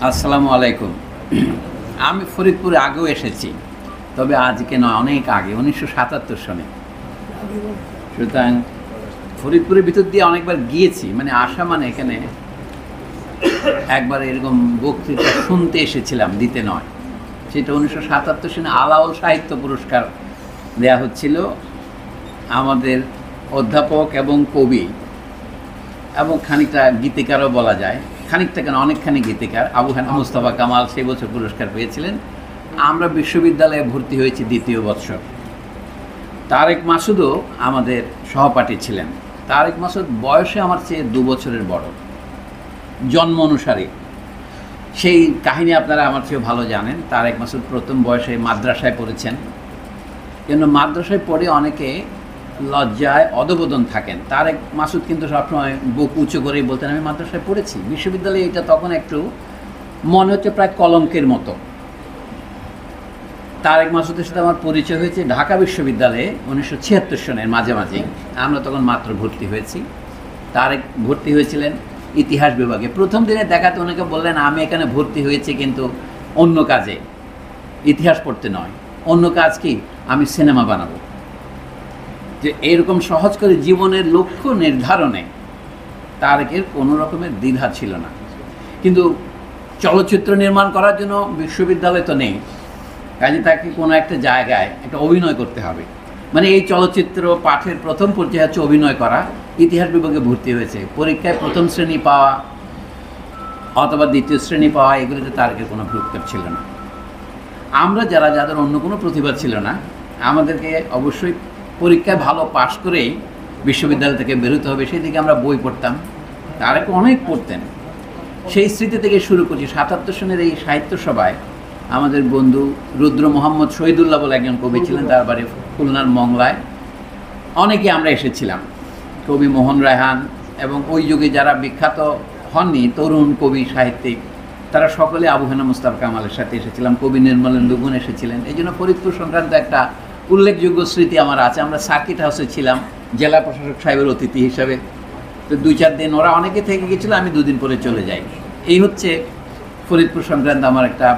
আসসালামু আলাইকুম। আমি ফরিদপুরে আগেও এসেছি, তবে আজকে নয়, অনেক আগে 1977 সনে। সুতরাং ফরিদপুরের ভিতর দিয়ে অনেকবার গিয়েছি, মানে আসা মানে এখানে একবার এরকম বক্তৃতা শুনতে এসেছিলাম, দিতে নয়। সেটা 1977 সনে আলাওল সাহিত্য পুরস্কার দেয়া হচ্ছিল আমাদের অধ্যাপক এবং কবি এবং খানিকটা গীতিকারও বলা যায়, খানিকটা কেন অনেকখানি গীতিকার আবু হানিফ মুস্তাফা কামাল সেই বছর পুরস্কার পেয়েছিলেন। আমরা বিশ্ববিদ্যালয়ে ভর্তি হয়েছি দ্বিতীয় বৎসর। তারেক মাসুদও আমাদের সহপাঠী ছিলেন। তারেক মাসুদ বয়সে আমার চেয়ে 2 বছরের বড়, জন্ম অনুসারে। সেই কাহিনী আপনারা আমার চেয়ে ভালো জানেন। তারেক মাসুদ প্রথম বয়সে মাদ্রাসায় পড়েছেন, কিন্তু মাদ্রাসায় পড়ে অনেকে লজ্জায় অধবোধন থাকেন। তারেক মাসুদ কিন্তু সবসময় বুক উঁচু করেই বলতেন, আমি মাদ্রাসায় পড়েছি। বিশ্ববিদ্যালয়ে এটা তখন একটু মনে হচ্ছে প্রায় কলঙ্কের মতো। তারেক মাসুদের সাথে আমার পরিচয় হয়েছে ঢাকা বিশ্ববিদ্যালয়ে 1976 সনের মাঝামাঝি। আমরা তখন মাত্র ভর্তি হয়েছি। তারেক ভর্তি হয়েছিলেন ইতিহাস বিভাগে। প্রথম দিনে দেখাতে অনেকে বললেন, আমি এখানে ভর্তি হয়েছি কিন্তু অন্য কাজে, ইতিহাস পড়তে নয়। অন্য কাজ কি? আমি সিনেমা বানাবো। যে এরকম সহজ করে জীবনের লক্ষ্য নির্ধারণে তারেকের কোনো রকমের দ্বিধা ছিল না। কিন্তু চলচ্চিত্র নির্মাণ করার জন্য বিশ্ববিদ্যালয় তো নেই, কাজে তাকে কোনো একটা জায়গায় একটা অভিনয় করতে হবে। মানে এই চলচ্চিত্র পাঠের প্রথম পর্যায়ে হচ্ছে অভিনয় করা। ইতিহাস বিভাগে ভর্তি হয়েছে। পরীক্ষায় প্রথম শ্রেণী পাওয়া অথবা দ্বিতীয় শ্রেণী পাওয়া, এগুলিতে তারেকের কোনো ভ্রুক্ষেপ ছিল না। আমরা যাদের অন্য কোনো প্রতিভা ছিল না, আমাদেরকে অবশ্যই পরীক্ষায় ভালো পাশ করেই বিশ্ববিদ্যালয় থেকে বেরোতে হবে, সেই দিকে আমরা বই পড়তাম। তারেক অনেক পড়তেন। সেই স্মৃতি থেকে শুরু করছি। 77 সনের এই সাহিত্য সভায় আমাদের বন্ধু রুদ্র মোহাম্মদ শহীদুল্লাহ বলে একজন কবি ছিলেন, তার বাড়ি খুলনার মংলায়। অনেকে আমরা এসেছিলাম, কবি মোহন রায়হান এবং ওই যুগে যারা বিখ্যাত হননি তরুণ কবি সাহিত্যিক, তারা সকলে আবু হানিফ মুস্তাফা কামালের সাথে এসেছিলাম। কবি নির্মলেন্দু গুণ এসেছিলেন। এই জন্য ফরিদপুর সংক্রান্ত একটা উল্লেখযোগ্য স্মৃতি আমার আছে। আমরা সার্কিট হাউসে ছিলাম জেলা প্রশাসক সাহেবের অতিথি হিসাবে। তো 2-4 দিন ওরা অনেকে থেকে গেছিলো, আমি 2 দিন পরে চলে যাই। এই হচ্ছে ফরিদপুর সংক্রান্ত আমার একটা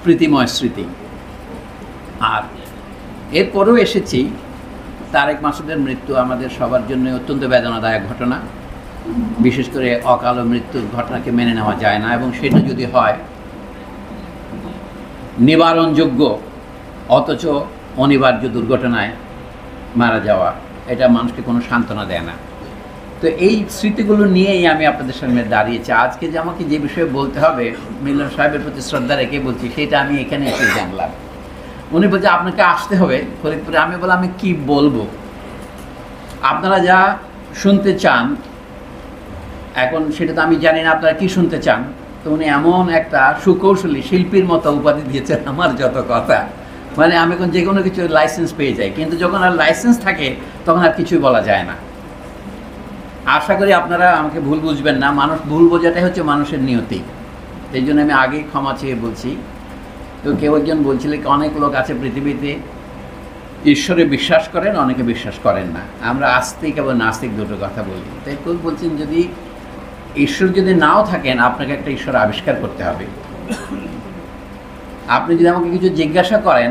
প্রীতিময় স্মৃতি। আর এরপরেও এসেছি। তারেক মাসুদের মৃত্যু আমাদের সবার জন্য অত্যন্ত বেদনাদায়ক ঘটনা। বিশেষ করে অকাল মৃত্যুর ঘটনাকে মেনে নেওয়া যায় না, এবং সেটা যদি হয় নিবারণযোগ্য অথচ অনিবার্য দুর্ঘটনায় মারা যাওয়া, এটা মানুষকে কোনো সান্ত্বনা দেয় না। তো এই স্মৃতিগুলো নিয়েই আমি আপনাদের সামনে দাঁড়িয়েছি। আজকে যে আমাকে যে বিষয়ে বলতে হবে, মিলন সাহেবের প্রতি শ্রদ্ধা রেখে বলছি, সেটা আমি এখানে এসে জানলাম। উনি বলছে আপনাকে আসতে হবে ফরিদপুরে। আমি বললাম, আমি কি বলবো? আপনারা যা শুনতে চান এখন সেটা তো আমি জানি না আপনারা কি শুনতে চান। তো উনি এমন একটা সুকৌশলী শিল্পীর মতো উপাধি দিয়েছেন আমার যত কথা, মানে আমি এখন যে কোনো কিছু লাইসেন্স পেয়ে যাই, কিন্তু যখন আর লাইসেন্স থাকে তখন আর কিছুই বলা যায় না। আশা করি আপনারা আমাকে ভুল বুঝবেন না। মানুষ ভুল বোঝাটাই হচ্ছে মানুষের নিয়তি। এই জন্য আমি আগেই ক্ষমা চেয়ে বলছি। তো কেউ একজন বলছিল কি, অনেক লোক আছে পৃথিবীতে ঈশ্বরে বিশ্বাস করেন, অনেকে বিশ্বাস করেন না। আমরা আস্তিক এবং নাস্তিক দুটো কথা বলি। তাই কেউ বলছেন, যদি ঈশ্বর যদি নাও থাকেন, আপনাকে একটা ঈশ্বর আবিষ্কার করতে হবে। আপনি যদি আমাকে কিছু জিজ্ঞাসা করেন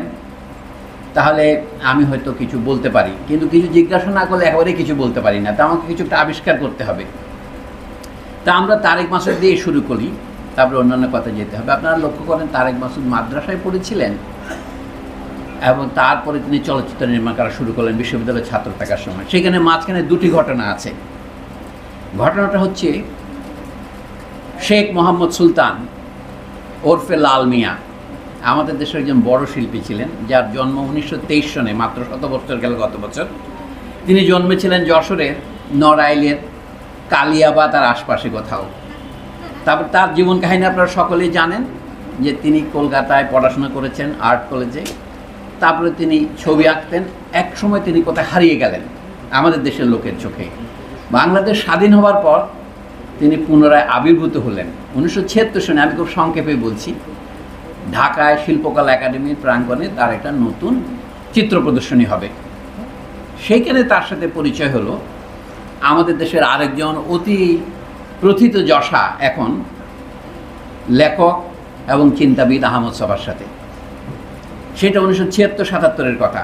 তাহলে আমি হয়তো কিছু বলতে পারি, কিন্তু কিছু জিজ্ঞাসা না করলে একেবারেই কিছু বলতে পারি না। তা আমাকে কিছু একটা আবিষ্কার করতে হবে। তা আমরা তারেক মাসুদ দিয়ে শুরু করি, তারপরে অন্যান্য কথা যেতে হবে। আপনারা লক্ষ্য করেন, তারেক মাসুদ মাদ্রাসায় পড়েছিলেন এবং তারপরে তিনি চলচ্চিত্র নির্মাণ করা শুরু করলেন বিশ্ববিদ্যালয়ের ছাত্র থাকার সময়। সেখানে মাঝখানে 2টি ঘটনা আছে। ঘটনাটা হচ্ছে শেখ মোহাম্মদ সুলতান ওরফে লাল মিয়া আমাদের দেশের একজন বড় শিল্পী ছিলেন, যার জন্ম 1923 সনে, মাত্র 7 বছর গেল গত বছর। তিনি জন্মেছিলেন যশোরের নড়াইলের কালিয়াবাদ আর আশপাশে কোথাও। তারপর তার জীবন কাহিনী আপনারা সকলেই জানেন, যে তিনি কলকাতায় পড়াশোনা করেছেন আর্ট কলেজে। তারপরে তিনি ছবি আঁকতেন। এক সময় তিনি কোথায় হারিয়ে গেলেন আমাদের দেশের লোকের চোখে। বাংলাদেশ স্বাধীন হওয়ার পর তিনি পুনরায় আবির্ভূত হলেন 1976 সনে। আমি খুব সংক্ষেপে বলছি। ঢাকায় শিল্পকলা একাডেমির প্রাঙ্গণে তার একটা নতুন চিত্র প্রদর্শনী হবে। সেইখানে তার সাথে পরিচয় হলো আমাদের দেশের আরেকজন অতি প্রথিত যশা এখন লেখক এবং চিন্তাবিদ আহমদ ছফার সাথে। সেটা 1976-77-এর কথা।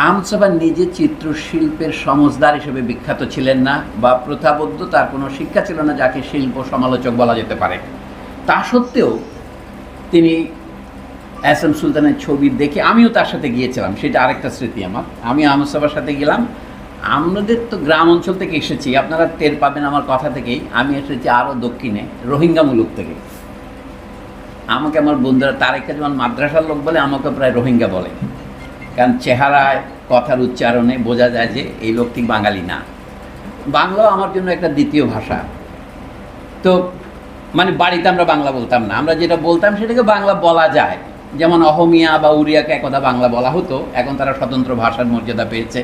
আহমদ ছফা নিজে চিত্রশিল্পের সমজদার হিসেবে বিখ্যাত ছিলেন না, বা প্রথাবদ্ধ তার কোনো শিক্ষা ছিল না যাকে শিল্প সমালোচক বলা যেতে পারে। তা সত্ত্বেও তিনি এস এম সুলতানের ছবি দেখে, আমিও তার সাথে গিয়েছিলাম, সেটা আরেকটা স্মৃতি আমার। আমি আহমদ ছফার সাথে গেলাম। আমাদের তো গ্রাম অঞ্চল থেকে এসেছি, আপনারা টের পাবেন আমার কথা থেকেই। আমি এসেছি আরও দক্ষিণে, রোহিঙ্গা মুলুক থেকে। আমাকে আমার বন্ধুরা তারেককে যেমন মাদ্রাসার লোক বলে, আমাকে প্রায় রোহিঙ্গা বলে, কারণ চেহারায়, কথার উচ্চারণে বোঝা যায় যে এই লোক ঠিক বাঙালি না। বাংলাও আমার জন্য একটা দ্বিতীয় ভাষা। তো মানে বাড়িতে আমরা বাংলা বলতাম না, আমরা যেটা বলতাম সেটাকে বাংলা বলা যায়। যেমন অহমিয়া বা উড়িয়াকে একদা বাংলা বলা হতো, এখন তারা স্বতন্ত্র ভাষার মর্যাদা পেয়েছে,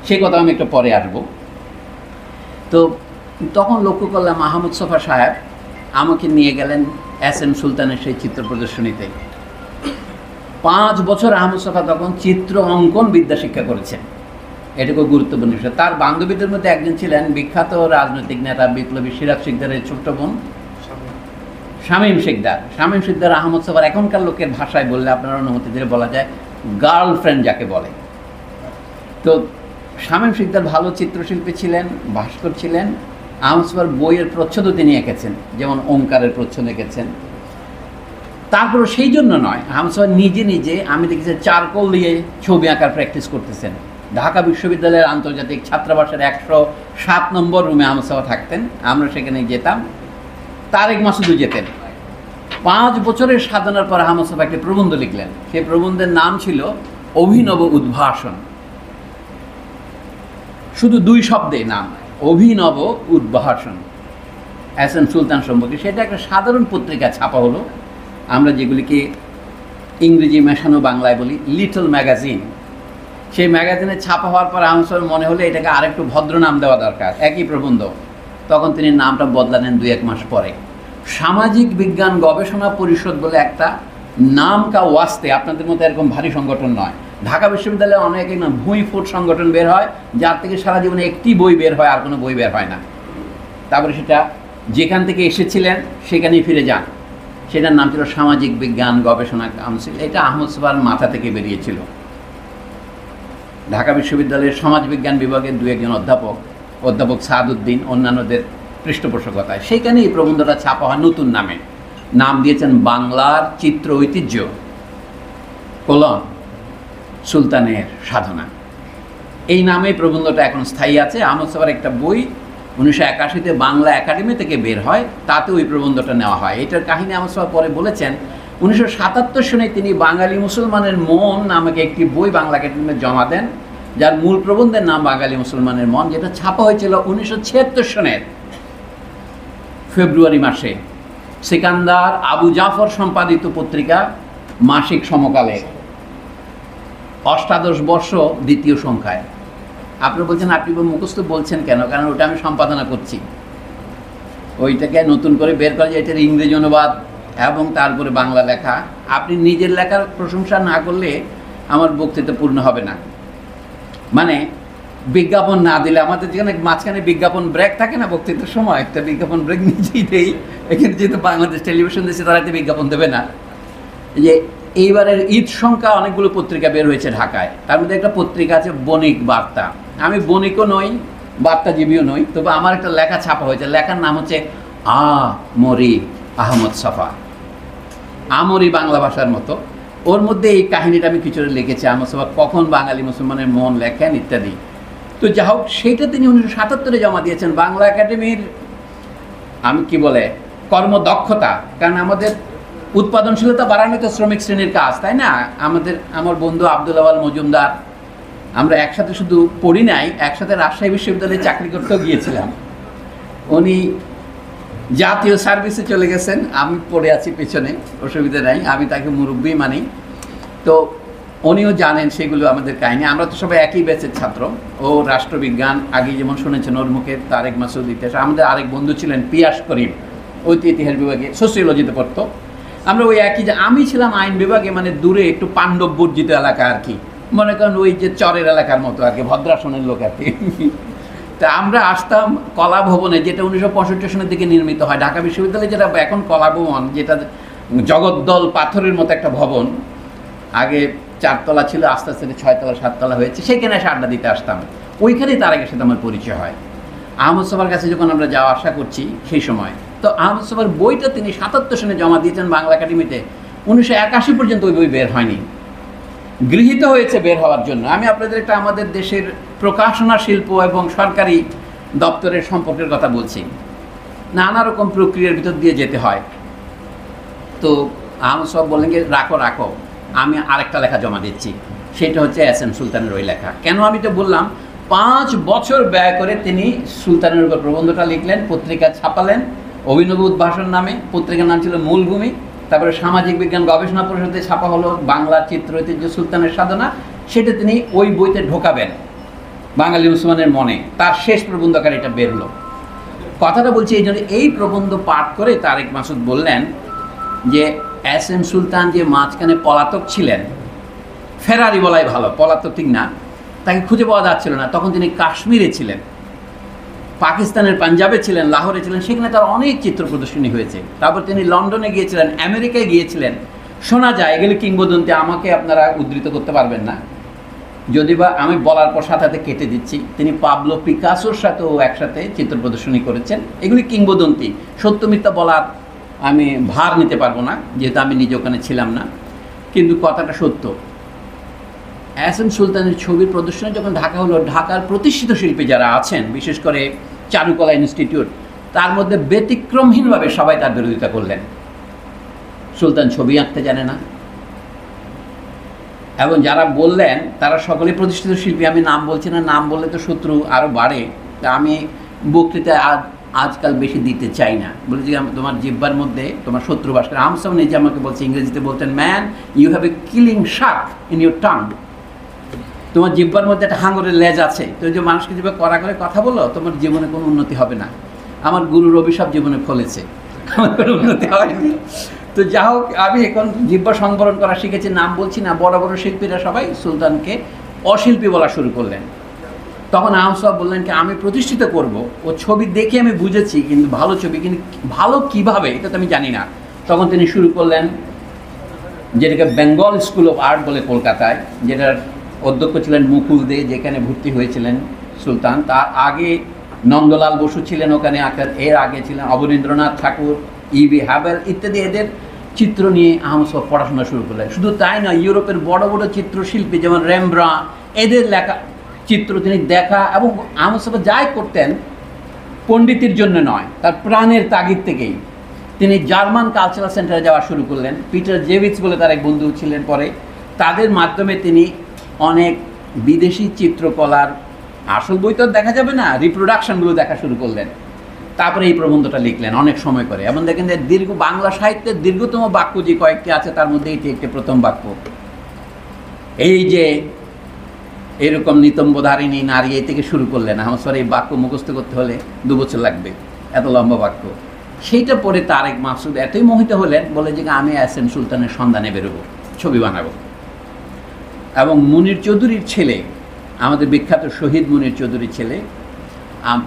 সে কথা আমি একটু পরে আসবো। তো তখন লক্ষ্য করলাম আহমদ ছফা সাহেব আমাকে নিয়ে গেলেন এস এম সুলতানের সেই চিত্র প্রদর্শনীতে। 5 বছর আহমদ ছফা তখন চিত্র অঙ্কন বিদ্যা শিক্ষা করেছেন, এটুকু গুরুত্বপূর্ণ বিষয়। তার বান্ধবীদের মধ্যে একজন ছিলেন বিখ্যাত রাজনৈতিক নেতা বিপ্লবী সিরাজ শিকদারের ছোট্ট বোন শামীম শিকদার। শামীম শিকদার আহমদ ছফার এখনকার লোকের ভাষায় বললে, আপনার অনুমতি দিলে বলা যায় গার্লফ্রেন্ড যাকে বলে। তো শামীম শিকদার ভালো চিত্রশিল্পী ছিলেন, ভাস্কর ছিলেন। আহমদ ছফার বইয়ের প্রচ্ছদও তিনি এঁকেছেন, যেমন ওঙ্কারের প্রচ্ছদ এঁকেছেন। তারপরও সেই জন্য নয়, আহমদ ছফা নিজে নিজে আমি দেখেছি চারকোল দিয়ে ছবি আঁকার প্র্যাকটিস করতেছেন। ঢাকা বিশ্ববিদ্যালয়ের আন্তর্জাতিক ছাত্রাবাসের 107 নম্বর রুমে আহমদ ছফা থাকতেন, আমরা সেখানে যেতাম। তারেক মাসুদও যেতেন। 5 বছরের সাধনার পর আহমদ ছফা একটি প্রবন্ধ লিখলেন। সেই প্রবন্ধের নাম ছিল অভিনব উদ্ভাসন। শুধু 2 শব্দে নাম, অভিনব উদ্ভাসন, এস এম সুলতান সম্পর্কে। সেটা একটা সাধারণ পত্রিকা ছাপা হলো, আমরা যেগুলিকে ইংরেজি মেশানো বাংলায় বলি লিটল ম্যাগাজিন। সেই ম্যাগাজিনে ছাপা হওয়ার পর আহমদ ছফার মনে হলো এটাকে আরেকটু ভদ্র নাম দেওয়া দরকার, একই প্রবন্ধ। তখন তিনি নামটা বদলালেন 2-1 মাস পরে। সামাজিক বিজ্ঞান গবেষণা পরিষদ বলে একটা নাম কা ওয়াস্তে, আপনাদের মতো এরকম ভারী সংগঠন নয়। ঢাকা বিশ্ববিদ্যালয়ে অনেক ভুঁইফুট সংগঠন বের হয়, যার থেকে সারা জীবনে একটি বই বের হয়, আর কোনো বই বের হয় না। তারপরে সেটা যেখান থেকে এসেছিলেন সেখানেই ফিরে যান। সেটার নাম ছিল সামাজিক বিজ্ঞান গবেষণা কাউন্সিল। এটা আহমদ ছফার মাথা থেকে বেরিয়েছিল। ঢাকা বিশ্ববিদ্যালয়ের সমাজবিজ্ঞান বিভাগের 2-1 অধ্যাপক সাদউদ্দিন, অন্যান্যদের পৃষ্ঠপোষকতায় সেইখানে এই প্রবন্ধটা ছাপা হয় নতুন নামে। নাম দিয়েছেন বাংলার চিত্র ঐতিহ্য কোলন সুলতানের সাধনা। এই নামেই প্রবন্ধটা এখন স্থায়ী আছে। আহমদ ছফার একটা বই 1981-তে বাংলা একাডেমি থেকে বের হয়, তাতে ওই প্রবন্ধটা নেওয়া হয়। এটার কাহিনী আহমদ ছফা পরে বলেছেন, 1977 সনে তিনি বাঙালি মুসলমানের মন নামক একটি বই বাংলা একাডেমিতে জমা দেন, যার মূল প্রবন্ধের নাম বাঙালি মুসলমানের মন, যেটা ছাপা হয়েছিল 1976 সনের ফেব্রুয়ারি মাসে সিকান্দার আবু জাফর সম্পাদিত পত্রিকা মাসিক সমকালে, 18 বর্ষ, 2য় সংখ্যায়। আপনি বলছেন আপনি মুখস্থ বলছেন কেন? কারণ ওটা আমি সম্পাদনা করছি, ওইটাকে নতুন করে বের করে, এটার ইংরেজি অনুবাদ এবং তারপরে বাংলা লেখা। আপনি নিজের লেখার প্রশংসা না করলে আমার বক্তৃতা পূর্ণ হবে না। মানে বিজ্ঞাপন না দিলে, আমাদের যেখানে মাঝখানে বিজ্ঞাপন ব্রেক থাকে না বক্তৃতার সময়, একটা বিজ্ঞাপন ব্রেক নিজেই দেই। এখানে যেহেতু বাংলাদেশ টেলিভিশন দিচ্ছে, তারা এতে বিজ্ঞাপন দেবে না। যে এইবারের ঈদ সংখ্যা অনেকগুলো পত্রিকা বের হয়েছে ঢাকায়, তার মধ্যে একটা পত্রিকা আছে বণিক বার্তা। আমি বণিকও নই, বার্তাজীবীও নই, তবে আমার একটা লেখা ছাপা হয়েছে। লেখার নাম হচ্ছে আমরি আহমদ ছফা, আমরি বাংলা ভাষার মতো। ওর মধ্যে এই কাহিনীটা আমি কিছুটা লিখেছি, আহমদ ছফা কখন বাঙালি মুসলমানের মন লেখেন ইত্যাদি। তো যা হোক, সেইটা তিনি 1977-এ জমা দিয়েছেন বাংলা একাডেমির আমি কি বলে কর্মদক্ষতা। কারণ আমাদের উৎপাদনশীলতা বাড়ানো তো শ্রমিক শ্রেণীর কাজ, তাই না? আমার বন্ধু আব্দুল আওয়াল মজুমদার, আমরা একসাথে শুধু পড়ি নাই, একসাথে রাজশাহী বিশ্ববিদ্যালয়ে চাকরি করতেও গিয়েছিলাম। উনি জাতীয় সার্ভিসে চলে গেছেন, আমি পড়ে আছি পেছনে, অসুবিধা নাই, আমি তাকে মুরব্বী মানি। তো উনিও জানেন সেগুলো আমাদের কাহিনী। আমরা তো সবাই একই ব্যাচের ছাত্র। ও রাষ্ট্রবিজ্ঞান, আগে যেমন শুনেছেন ওর মুখে, তারেক মাসুদ ইতিহাস। আমাদের আরেক বন্ধু ছিলেন পিয়াস করিম, ওই তো ইতিহাস বিভাগে সোসিওলজিতে পড়তো। আমরা ওই একই, যে আমি ছিলাম আইন বিভাগে, মানে দূরে একটু পাণ্ডব বর্জিত এলাকা আর কি, মনে করেন ওই যে চরের এলাকার মতো আর কি, ভদ্রাসনের লোক আর কি। তা আমরা আসতাম কলা ভবনে, যেটা 1965 সনের দিকে নির্মিত হয়। ঢাকা বিশ্ববিদ্যালয়ে যেটা এখন কলা ভবন, যেটা জগদ্দল পাথরের মতো একটা ভবন, আগে 4 তলা ছিল, আস্তে আস্তে 6 তলা 7 তলা হয়েছে, সেখানে এসে আড্ডা দিতে আসতাম। ওইখানেই তারেকের সাথে আমার পরিচয় হয়। আহমদ সোফার কাছে যখন আমরা যাওয়া আসা করছি সেই সময়, তো আহমদ সোফার বইটা তিনি 77 সনে জমা দিয়েছেন বাংলা একাডেমিতে। 1981 পর্যন্ত ওই বই বের হয়নি, গৃহীত হয়েছে বের হওয়ার জন্য। আমি আপনাদের একটা আমাদের দেশের প্রকাশনা শিল্প এবং সরকারি দপ্তরের সম্পর্কের কথা বলছি। নানা রকম প্রক্রিয়ার ভিতর দিয়ে যেতে হয়। তো আহমদ সোফা বললেন যে রাখো রাখো, আমি আরেকটা লেখা জমা দিচ্ছি, সেটা হচ্ছে এস এম সুলতানের ওই লেখা। কেন আমি তো বললাম, 5 বছর ব্যয় করে তিনি সুলতানের উপর প্রবন্ধটা লিখলেন, পত্রিকা ছাপালেন অভিনব উদ্ভাসন নামে, পত্রিকার নাম ছিল মূলভূমি। তারপরে সামাজিক বিজ্ঞান গবেষণা পরিষদে ছাপা হলো বাংলা চিত্র ঐতিহ্য সুলতানের সাধনা, সেটা তিনি ওই বইতে ঢোকাবেন বাঙালি মুসলমানের মনে। তার শেষ প্রবন্ধকার এটা বের হলো। কথাটা বলছি এই জন্য, এই প্রবন্ধ পাঠ করে তারেক মাসুদ বললেন যে এস এম সুলতান যে মাঝখানে পলাতক ছিলেন, ফেরারি বলাই ভালো, পলাতক ঠিক না, তাকে খুঁজে পাওয়া যাচ্ছিল না। তখন তিনি কাশ্মীরে ছিলেন, পাকিস্তানের পাঞ্জাবে ছিলেন, লাহোরে ছিলেন, সেখানে তার অনেক চিত্র প্রদর্শনী হয়েছে। তারপর তিনি লন্ডনে গিয়েছিলেন, আমেরিকায় গিয়েছিলেন। শোনা যায়, এগুলি কিংবদন্তি, আমাকে আপনারা উদ্ধৃত করতে পারবেন না, যদি বা আমি বলার পর সাথে সাথে কেটে দিচ্ছি। তিনি পাবলো পিকাসোর সাথেও একসাথে চিত্র প্রদর্শনী করেছেন। এগুলি কিংবদন্তি, সত্য মিথ্যা বলার আমি ভার নিতে পারবো না, যেহেতু আমি নিজে ওখানে ছিলাম না, কিন্তু কথাটা সত্য। এস এম সুলতানের ছবির প্রদর্শনী যখন ঢাকা হলো, ঢাকার প্রতিষ্ঠিত শিল্পী যারা আছেন, বিশেষ করে চারুকলা ইনস্টিটিউট, তার মধ্যে ব্যতিক্রমহীনভাবে সবাই তার বিরোধিতা করলেন। সুলতান ছবি আঁকতে জানে না, এবং যারা বললেন তারা সকলেই প্রতিষ্ঠিত শিল্পী। আমি নাম বলছি না, নাম বললে তো শত্রু আরও বাড়ে, তা আমি বক্তৃতা আজকাল বেশি দিতে চাই না। বলেছি তোমার জিহ্বার মধ্যে তোমার শত্রু বাস করে। আমসাম নিজে আমাকে বলছে, ইংরেজিতে বলতেন, man you have a killing shark in your tongue. তোমার জিহ্বার মধ্যে একটা হাঙরের লেজ আছে, তো যে মানুষকে যেভাবে কড়া করে কথা বলো, তোমার জীবনে কোনো উন্নতি হবে না। আমার গুরুর অভিশাপ জীবনে ফলেছে, আমার কোনো উন্নতি হয়নি। তো যা হোক, আমি এখন জিহ্বা সংবরণ করা শিখেছি, নাম বলছি না। বড় বড় শিল্পীরা সবাই সুলতানকে অশিল্পী বলা শুরু করলেন। তখন আহমদ সোফা বললেন কি, আমি প্রতিষ্ঠিত করব, ও ছবি দেখে আমি বুঝেছি, কিন্তু ভালো ছবি, কিন্তু ভালো কিভাবে এটা তো আমি জানি না। তখন তিনি শুরু করলেন যেটাকে বেঙ্গল স্কুল অফ আর্ট বলে কলকাতায়, যেটার অধ্যক্ষ ছিলেন মুকুল দে, যেখানে ভর্তি হয়েছিলেন সুলতান। তার আগে নন্দলাল বসু ছিলেন ওখানে আঁকার, এর আগে ছিলেন অবনীন্দ্রনাথ ঠাকুর, ইবি হাবেল ইত্যাদি। এদের চিত্র নিয়ে আহমদ সোফা পড়াশোনা শুরু করলেন। শুধু তাই নয়, ইউরোপের বড় বড় চিত্রশিল্পী যেমন রেমব্রান্ট, এদের লেখা চিত্র তিনি দেখা, এবং আহমদ সোফা যাই করতেন পণ্ডিতির জন্য নয়, তার প্রাণের তাগিদ থেকেই। তিনি জার্মান কালচারাল সেন্টারে যাওয়া শুরু করলেন। পিটার জেভিটস বলে তার এক বন্ধু ছিলেন পরে, তাদের মাধ্যমে তিনি অনেক বিদেশি চিত্রকলার আসল বই তো দেখা যাবে না, রিপ্রোডাকশনগুলো দেখা শুরু করলেন। তারপরে এই প্রবন্ধটা লিখলেন অনেক সময় করে। এবং দেখেন যে বাংলা সাহিত্যের দীর্ঘতম বাক্য যে কয়েকটি আছে, তার মধ্যে এটি একটি প্রথম বাক্য। এই যে এরকম নিতম্বধারিণী নারী, এই থেকে শুরু করলেন। আহমদ সোফার এই বাক্য মুখস্থ করতে হলে 2 বছর লাগবে, এত লম্বা বাক্য। সেইটা পরে তারেক মাসুদ এতই মোহিত হলেন, বলে যে আমি এস এম সুলতানের সন্ধানে বেরোবো, ছবি বানাবো। এবং মুনির চৌধুরীর ছেলে, আমাদের বিখ্যাত শহীদ মুনির চৌধুরীর ছেলে,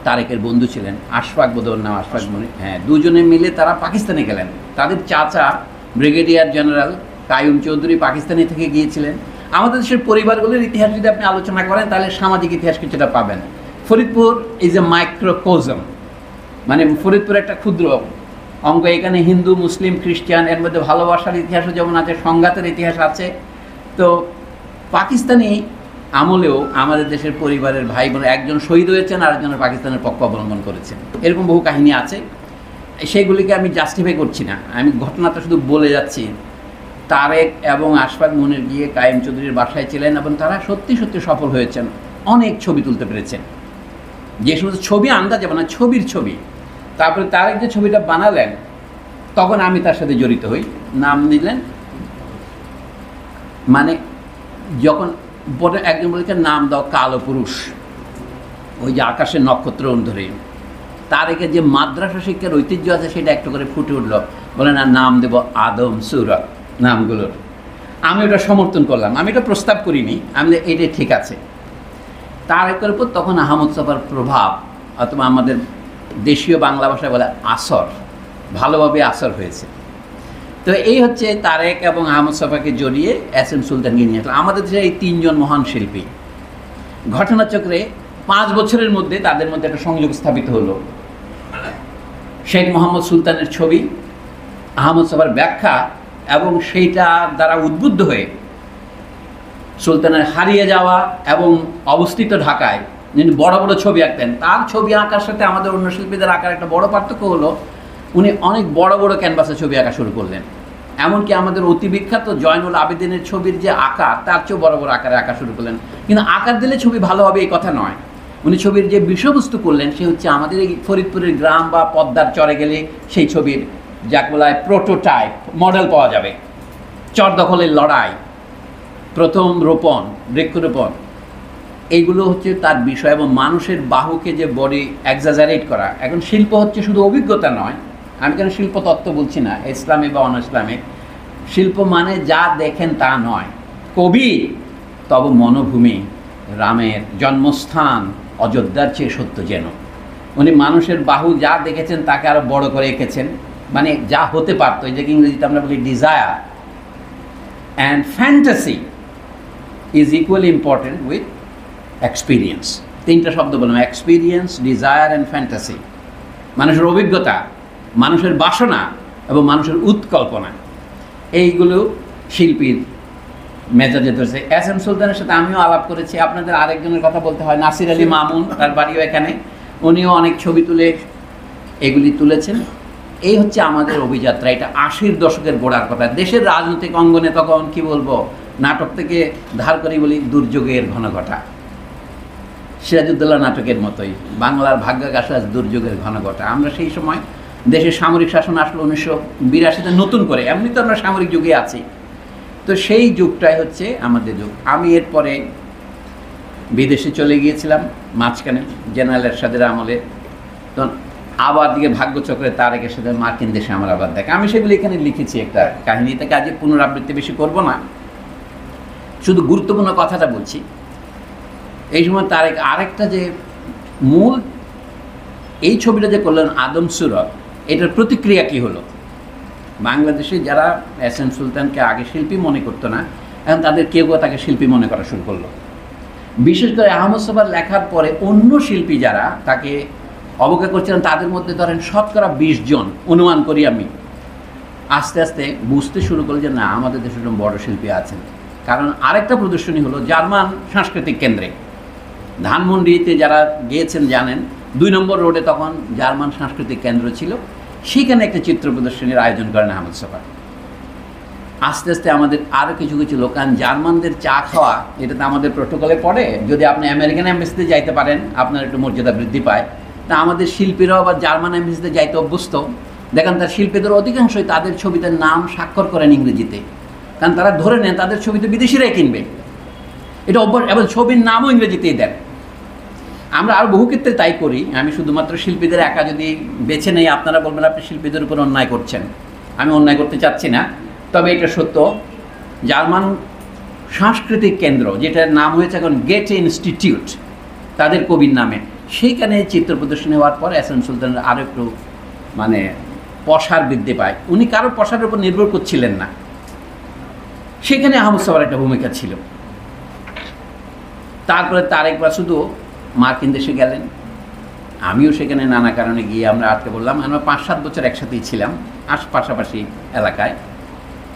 তারেকের বন্ধু ছিলেন, আশফাক বোধহয় নাম, আশফাক মুনির, হ্যাঁ, দুজনে মিলে তারা পাকিস্তানে গেলেন। তাদের চাচা ব্রিগেডিয়ার জেনারেল কাইয়ুম চৌধুরী পাকিস্তানি থেকে গিয়েছিলেন। আমাদের দেশের পরিবারগুলোর ইতিহাস যদি আপনি আলোচনা করেন, তাহলে সামাজিক ইতিহাস কিছুটা পাবেন। ফরিদপুর ইজ এ মাইক্রোকোজম, মানে ফরিদপুর একটা ক্ষুদ্র অঙ্গ। এখানে হিন্দু, মুসলিম, খ্রিস্টান, এর মধ্যে ভালোবাসার ইতিহাসও যেমন আছে, সংঘাতের ইতিহাস আছে। তো পাকিস্তানি আমলেও আমাদের দেশের পরিবারের ভাই বোন একজন শহীদ হয়েছেন, আরেকজনের পাকিস্তানের পক্ষ অবলম্বন করেছেন, এরকম বহু কাহিনী আছে। সেইগুলিকে আমি জাস্টিফাই করছি না, আমি ঘটনাটা শুধু বলে যাচ্ছি। তারেক এবং আশফাক মুনির গিয়ে কাইয়ুম চৌধুরীর বাসায় ছিলেন, এবং তারা সত্যি সত্যি সফল হয়েছেন, অনেক ছবি তুলতে পেরেছেন। যে সমস্ত ছবি আন্দাজ যাবে না, ছবির ছবি। তারপরে তারেক যে ছবিটা বানালেন, তখন আমি তার সাথে জড়িত হই। নাম দিলেন, মানে যখন বলে একজন বলেছেন নাম দাও কালো পুরুষ, ওই যে আকাশের নক্ষত্র ধরে। তারেকের যে মাদ্রাসা শিক্ষার ঐতিহ্য আছে, সেটা একটু করে ফুটে উঠল। বলেন আর নাম দেব আদম, সুরত, নামগুলোর। আমি ওটা সমর্থন করলাম, আমি এটা প্রস্তাব করিনি, আমি এটাই ঠিক আছে। তারেকের উপর তখন আহমদ সোফার প্রভাব, অথবা আমাদের দেশীয় বাংলা ভাষায় বলে আসর, ভালোভাবে আসর হয়েছে। তো এই হচ্ছে তারেক এবং আহমদ ছফাকে জড়িয়ে এস এম সুলতানকে নিয়ে আসলো। আমাদের দেশে এই তিনজন মহান শিল্পী ঘটনাচক্রে 5 বছরের মধ্যে তাদের মধ্যে একটা সংযোগ স্থাপিত হলো। শেখ মোহাম্মদ সুলতানের ছবি, আহমদ ছফার ব্যাখ্যা, এবং সেইটা দ্বারা উদ্বুদ্ধ হয়ে সুলতানের হারিয়ে যাওয়া এবং অবস্থিত ঢাকায় যিনি বড় বড় ছবি আঁকতেন, তার ছবি আঁকার সাথে আমাদের অন্য শিল্পীদের আঁকার একটা বড় পার্থক্য হলো উনি অনেক বড় বড় ক্যানভাসে ছবি আঁকা শুরু করলেন। এমনকি আমাদের অতি বিখ্যাত জয়নুল আবেদিনের ছবির যে আকার, তার চেয়েও বড় বড় আকারে আঁকা শুরু করলেন। কিন্তু আকার দিলে ছবি ভালো হবে এই কথা নয়, উনি ছবির যে বিষয়বস্তু করলেন সে হচ্ছে আমাদের এই ফরিদপুরের গ্রাম বা পদ্মার চরে গেলে সেই ছবির যাকে বলা হয় প্রোটোটাইপ, মডেল পাওয়া যাবে। চর দখলের লড়াই, প্রথম রোপণ, বৃক্ষরোপণ, এইগুলো হচ্ছে তার বিষয়। এবং মানুষের বাহুকে যে বডি এক্সাজারেট করা। এখন শিল্প হচ্ছে শুধু অভিজ্ঞতা নয়, আমি কেন শিল্প তত্ত্ব বলছি না, ইসলামী বা অন ইসলামিক। শিল্প মানে যা দেখেন তা নয়। কবি তব মনোভূমি, রামের জন্মস্থান অযোধ্যার চেয়ে সত্য যেন। উনি মানুষের বাহু যা দেখেছেন তাকে আরও বড় করে এঁকেছেন, মানে যা হতে পারতো, এই যে ইংরেজিতে আমরা বলি desire and fantasy is equally important with experience. 3টা শব্দ বললাম, এক্সপিরিয়েন্স, ডিজায়ার অ্যান্ড ফ্যান্টাসি। মানুষের অভিজ্ঞতা, মানুষের বাসনা এবং মানুষের উৎকল্পনা, এইগুলো শিল্পীর মেজাজে ধরেছে। এস এম সুলতানের সাথে আমিও আলাপ করেছি। আপনাদের আরেকজনের কথা বলতে হয়, নাসির আলী মামুন, তার বাড়িও এখানে, উনিও অনেক ছবি তুলে এগুলি তুলেছেন। এই হচ্ছে আমাদের অভিযাত্রা। এটা 80-র দশকের গোড়ার কথা। দেশের রাজনৈতিক অঙ্গনে তখন কি বলবো, নাটক থেকে ধার করি বলি দুর্যোগের ঘনঘটা, সিরাজউদ্দৌলা নাটকের মতোই বাংলার ভাগ্যাকাশ দুর্যোগের ঘনঘটা। আমরা সেই সময় দেশের সামরিক শাসন আসলো 1982-তে নতুন করে, এমনি তো আমরা সামরিক যুগে আছি, তো সেই যুগটাই হচ্ছে আমাদের যুগ। আমি এরপরে বিদেশে চলে গিয়েছিলাম মাঝখানে জেনারেল এরশাদের আমলে, তখন আবার দিকে ভাগ্যচক্রে তারেকের সাথে মার্কিন দেশে আমার আবার দেখা। আমি সেগুলি এখানে লিখেছি একটা কাহিনীতে, কাজে পুনরাবৃত্তি বেশি করব না, শুধু গুরুত্বপূর্ণ কথাটা বলছি। এই সময় তারেক আরেকটা যে মূল এই ছবিটা যে করলেন আদম সুরত, এটার প্রতিক্রিয়া কী হলো? বাংলাদেশে যারা এস এম সুলতানকে আগে শিল্পী মনে করতো না, এখন তাদের কেউ তাকে শিল্পী মনে করা শুরু করলো। বিশেষ করে আহমদ ছফার লেখার পরে অন্য শিল্পী যারা তাকে অবজ্ঞা করছিলেন, তাদের মধ্যে ধরেন শতকরা 20 জন অনুমান করি আমি, আস্তে আস্তে বুঝতে শুরু করলো যে না, আমাদের দেশে একজন বড় শিল্পী আছেন। কারণ আরেকটা প্রদর্শনী হলো জার্মান সাংস্কৃতিক কেন্দ্রে, ধানমন্ডিতে যারা গিয়েছেন জানেন, 2 নম্বর রোডে তখন জার্মান সাংস্কৃতিক কেন্দ্র ছিল, সেখানে একটা চিত্র প্রদর্শনীর আয়োজন করেন আহমদ ছফা। আস্তে আস্তে আমাদের আরও কিছু কিছু লোকান, জার্মানদের চা খাওয়া, এটা তো আমাদের প্রোটোকলে পড়ে, যদি আপনি আমেরিকান এম্বাসিতে যাইতে পারেন আপনার একটু মর্যাদা বৃদ্ধি পায়। তা আমাদের শিল্পীরাও আবার জার্মান এম্বাসিতে যাইতে অভ্যস্ত। দেখেন তার শিল্পীদের অধিকাংশই তাদের ছবিতে নাম স্বাক্ষর করেন ইংরেজিতে, কারণ তারা ধরে নেন তাদের ছবিতে বিদেশিরাই কিনবে, এটা অভ্যাস, এবং ছবির নামও ইংরেজিতেই দেন। আমরা আর বহু ক্ষেত্রে তাই করি। আমি শুধুমাত্র শিল্পীদের একা যদি বেছে নেই, আপনারা বলবেন আপনি শিল্পীদের উপর অন্যায় করছেন। আমি অন্যায় করতে চাচ্ছি না, তবে এটা সত্য। জার্মান সাংস্কৃতিক কেন্দ্র, যেটার নাম হয়েছে এখন গেটে ইনস্টিটিউট তাদের কবির নামে, সেইখানে চিত্র প্রদর্শনী হওয়ার পর এস এম সুলতানের আরও একটু মানে প্রসার বৃদ্ধি পায়। উনি কারো প্রসারের উপর নির্ভর করছিলেন না, সেখানে আহমদ ছফার একটা ভূমিকা ছিল। তারপরে তারেক বা শুধু মার্কিন দেশে গেলেন, আমিও সেখানে নানা কারণে গিয়ে আমরা আটকে বললাম। আমরা 5-7 বছর একসাথেই ছিলাম পাশাপাশি এলাকায়।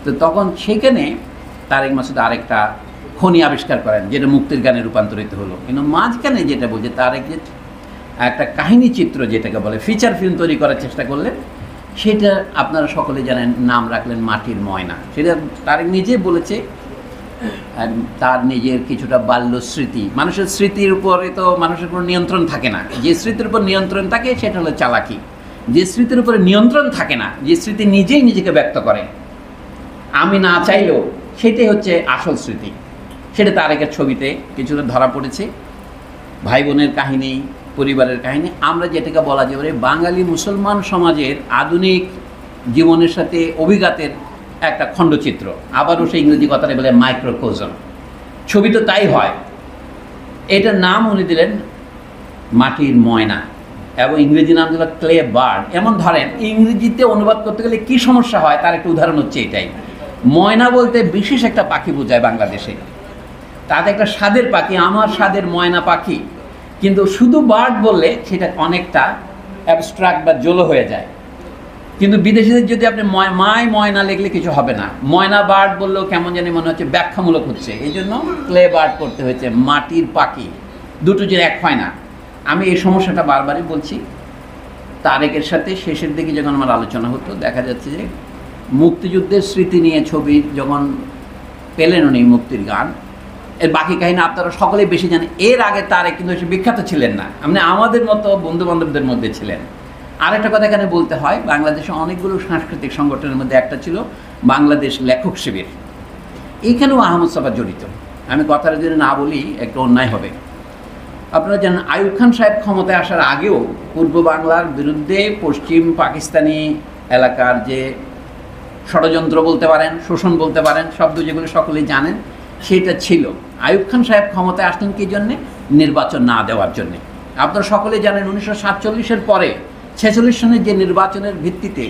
তো তখন সেখানে তারেক মাসুদ আরেকটা খনি আবিষ্কার করেন, যেটা মুক্তির গানে রূপান্তরিত হলো। কিন্তু মাঝখানে যেটা বলছে তারেক, যে একটা কাহিনী চিত্র যেটাকে বলে ফিচার ফিল্ম তৈরি করার চেষ্টা করলেন, সেটা আপনারা সকলে জানেন, নাম রাখলেন মাটির ময়না। সেটা তারেক নিজে বলেছে, তার নিজের কিছুটা বাল্য স্মৃতি। মানুষের স্মৃতির উপরে তো মানুষের কোনো নিয়ন্ত্রণ থাকে না। যে স্মৃতির উপর নিয়ন্ত্রণ থাকে সেটা হলো চালাকি। যে স্মৃতির উপরে নিয়ন্ত্রণ থাকে না, যে স্মৃতি নিজেই নিজেকে ব্যক্ত করে, আমি না চাইলেও, সেটাই হচ্ছে আসল স্মৃতি। সেটা তারেকের ছবিতে কিছুটা ধরা পড়েছে। ভাই বোনের কাহিনী, পরিবারের কাহিনী, আমরা যেটাকে বলা যায় বাঙালি মুসলমান সমাজের আধুনিক জীবনের সাথে অভিঘাতের একটা খণ্ডচিত্র। আবারও সেই ইংরেজি কথাটা বলে মাইক্রোকোজম। ছবি তো তাই হয়। এটার নাম উনি দিলেন মাটির ময়না। এবং ইংরেজি নাম ছিল ক্লে বার্ড। এমন ধরেন ইংরেজিতে অনুবাদ করতে গেলে কী সমস্যা হয় তার একটা উদাহরণ হচ্ছে এটাই। ময়না বলতে বিশেষ একটা পাখি বোঝায় বাংলাদেশে, তাতে একটা স্বাদের পাখি, আমার স্বাদের ময়না পাখি, কিন্তু শুধু বার্ড বললে সেটা অনেকটা অ্যাবস্ট্রাক্ট বা জলো হয়ে যায়। কিন্তু বিদেশিদের যদি আপনি ময়না লিখলে কিছু হবে না, ময়না বার্ড বললেও কেমন জানি মনে হচ্ছে ব্যাখ্যামূলক হচ্ছে, এই জন্য ক্লে বার্ড করতে হয়েছে, মাটির পাখি, দুটো যে এক হয় না। আমি এই সমস্যাটা বারবারই বলছি। তারেকের সাথে শেষের দিকে যখন আমার আলোচনা হতো দেখা যাচ্ছে যে মুক্তিযুদ্ধের স্মৃতি নিয়ে ছবি যখন পেলেন উনি, মুক্তির গান, এর বাকি কাহিনী আপনারা সকলেই বেশি জানেন। এর আগে তারেক কিন্তু এসে বিখ্যাত ছিলেন না, মানে আমাদের মতো বন্ধু বান্ধবদের মধ্যে ছিলেন। আরেকটা কথা এখানে বলতে হয়, বাংলাদেশে অনেকগুলো সাংস্কৃতিক সংগঠনের মধ্যে একটা ছিল বাংলাদেশ লেখক শিবির। এখানেও আহমদ সাফা জড়িত। আমি কথাটা যদি না বলি একটু অন্যায় হবে। আপনারা জানেন আইয়ুব খান সাহেব ক্ষমতায় আসার আগেও পূর্ব বাংলার বিরুদ্ধে পশ্চিম পাকিস্তানি এলাকার যে ষড়যন্ত্র বলতে পারেন, শোষণ বলতে পারেন, শব্দ যেগুলো সকলেই জানেন, সেটা ছিল। আইয়ুব খান সাহেব ক্ষমতায় আসলেন কী জন্যে? নির্বাচন না দেওয়ার জন্যে। আপনারা সকলেই জানেন 1947-এর পরে 46 সনের যে নির্বাচনের ভিত্তিতে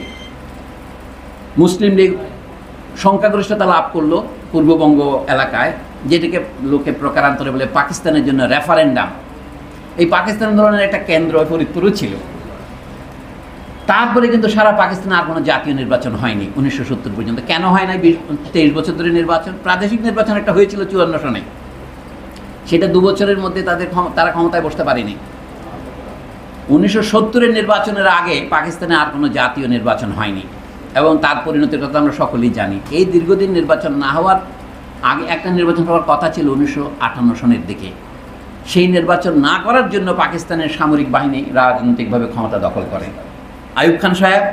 মুসলিম লীগ সংখ্যাগরিষ্ঠতা লাভ করলো পূর্ববঙ্গ এলাকায়, যেটাকে লোকে প্রকারান্তরে বলে পাকিস্তানের জন্য রেফারেন্ডাম। এই পাকিস্তান ধরনের একটা কেন্দ্র ফরিদপুরও ছিল। তারপরে কিন্তু সারা পাকিস্তানে আর কোনো জাতীয় নির্বাচন হয়নি 1970 পর্যন্ত। কেন হয় নাই? 23 বছর ধরে নির্বাচন, প্রাদেশিক নির্বাচন একটা হয়েছিল 54 সনে, সেটা 2 বছরের মধ্যে তারা ক্ষমতায় বসতে পারেনি। 1970-এর নির্বাচনের আগে পাকিস্তানে আর কোনো জাতীয় নির্বাচন হয়নি, এবং তার পরিণতির কথা আমরা সকলেই জানি। এই দীর্ঘদিন নির্বাচন না হওয়ার আগে একটা নির্বাচন হওয়ার কথা ছিল 1958 সনের দিকে। সেই নির্বাচন না করার জন্য পাকিস্তানের সামরিক বাহিনী রাজনৈতিকভাবে ক্ষমতা দখল করে। আইয়ুব খান সাহেব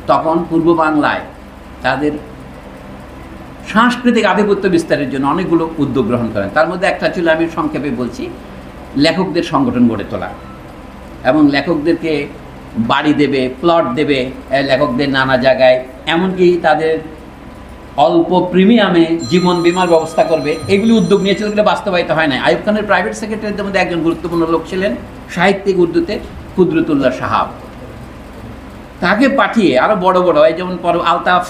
তখন পূর্ব বাংলায় তাদের সাংস্কৃতিক আধিপত্য বিস্তারের জন্য অনেকগুলো উদ্যোগ গ্রহণ করেন। তার মধ্যে একটা ছিল, আমি সংক্ষেপে বলছি, লেখকদের সংগঠন গড়ে তোলা, এবং লেখকদেরকে বাড়ি দেবে, প্লট দেবে, লেখকদের নানা জায়গায়, এমনকি তাদের অল্প প্রিমিয়ামে জীবন বিমার ব্যবস্থা করবে। এগুলি উদ্যোগ নিয়েছিল, এগুলো বাস্তবায়িত হয় না। আইয়ুব খানের প্রাইভেট সেক্রেটারিদের মধ্যে একজন গুরুত্বপূর্ণ লোক ছিলেন সাহিত্যিক উর্দুতে কুদরতুল্লাহ সাহাব। তাকে পাঠিয়ে আরও বড় বড়, এই যেমন আলতাফ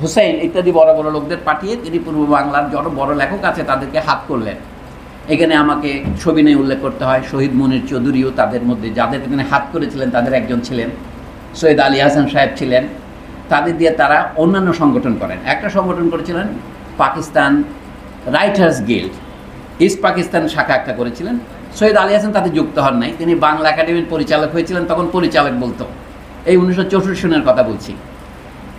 হুসাইন ইত্যাদি বড় বড় লোকদের পাঠিয়ে তিনি পূর্ব বাংলার যত বড় লেখক আছে তাদেরকে হাত করলেন। এখানে আমাকে ছবি নিয়ে উল্লেখ করতে হয়, শহীদ মনির চৌধুরীও তাদের মধ্যে, যাদের তিনি হাত করেছিলেন তাদের একজন ছিলেন। সৈয়দ আলী হাসান সাহেব ছিলেন। তাদের দিয়ে তারা অন্যান্য সংগঠন করেন। একটা সংগঠন করেছিলেন Pakistan writers guild, east Pakistan শাখা একটা করেছিলেন। সৈয়দ আলী হাসান তাতে যুক্ত হন নাই, তিনি বাংলা একাডেমির পরিচালক হয়েছিলেন, তখন পরিচালক বলতো। এই 1964 সনের কথা বলছি।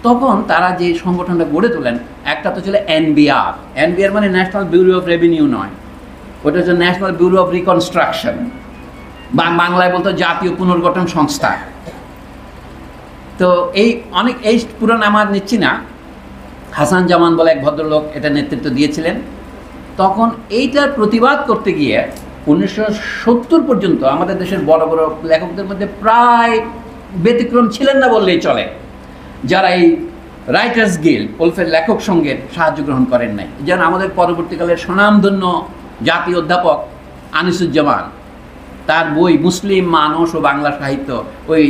তখন তারা যে সংগঠনটা গড়ে তোলেন, একটা তো ছিল এনবিআর। এনবিআর মানে ন্যাশনাল ব্যুরো অফ রেভিনিউ নয়, ওটা হচ্ছে ন্যাশনাল ব্যুরো অফ রিকনস্ট্রাকশন, বা বাংলায় বলতো জাতীয় পুনর্গঠন সংস্থা। তো এই পুরো নাম আর নিচ্ছি না। হাসান জামান বলে এক ভদ্রলোক এটা নেতৃত্ব দিয়েছিলেন। তখন এইটার প্রতিবাদ করতে গিয়ে 1970 পর্যন্ত আমাদের দেশের বড় বড় লেখকদের মধ্যে প্রায় ব্যতিক্রম ছিলেন না বললেই চলে, যারা এই রাইটার্স গিল্ড ওলফের লেখক সঙ্গের সাহায্য গ্রহণ করেন নাই। যেন আমাদের পরবর্তীকালের স্বনামধন্য জাতীয় অধ্যাপক আনিসুজ্জামান, তার বই মুসলিম মানুষ ও বাংলা সাহিত্য ওই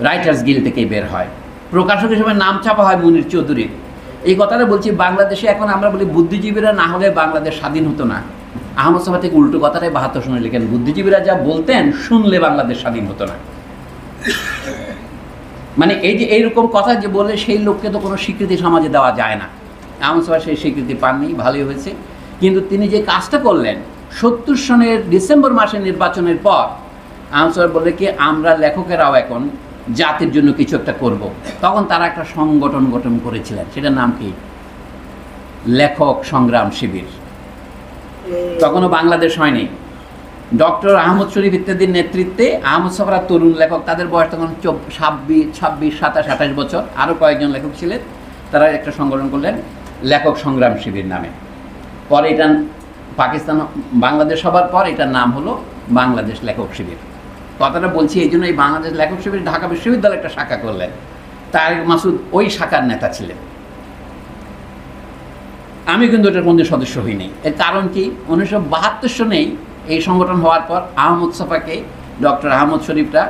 রাইটার্স গিল্ড থেকেই বের হয়। প্রকাশক হিসেবে নাম ছাপা হয় মুনির চৌধুরীর। এই কথাটা বলছি, বাংলাদেশে এখন আমরা বলি বুদ্ধিজীবীরা না হলে বাংলাদেশ স্বাধীন হতো না। আহমদ সাফা থেকে উল্টো কথাটাই 72 সনে লেখেন, বুদ্ধিজীবীরা যা বলতেন শুনলে বাংলাদেশ স্বাধীন হতো না। মানে এই যে এইরকম কথা যে বলে সেই লোককে তো কোনো স্বীকৃতি সমাজে দেওয়া যায় না। আহমদ সাফা সেই স্বীকৃতি পাননি, ভালোই হয়েছে। কিন্তু তিনি যে কাজটা করলেন 70 সনের ডিসেম্বর মাসের নির্বাচনের পর, আহমদ সাফা বললে কি আমরা লেখকেরাও এখন জাতির জন্য কিছু একটা করব। তখন তারা একটা সংগঠন গঠন করেছিলেন, সেটার নাম কি? লেখক সংগ্রাম শিবির। তখনও বাংলাদেশ হয়নি। ডক্টর আহমদ শরীফ ইত্যাদির নেতৃত্বে আহমদ সাফারা তরুণ লেখক, তাদের বয়স তখন 26, 27, 28 বছর। আরও কয়েকজন লেখক ছিলেন, তারা একটা সংগঠন করলেন লেখক সংগ্রাম শিবির নামে। পরে এটা পাকিস্তান বাংলাদেশ হবার পর এটার নাম হলো বাংলাদেশ লেখক শিবির। কথাটা বলছি এই জন্য, এই বাংলাদেশ লেখক শিবির ঢাকা বিশ্ববিদ্যালয়ে একটা শাখা করলেন। তারেক মাসুদ ওই শাখার নেতা ছিলেন। আমি কিন্তু এটার মধ্যে সদস্য হইনি। এর কারণ কি? 1972 সনেই এই সংগঠন হওয়ার পর আহমদ সাফাকে ডক্টর আহমদ শরীফরা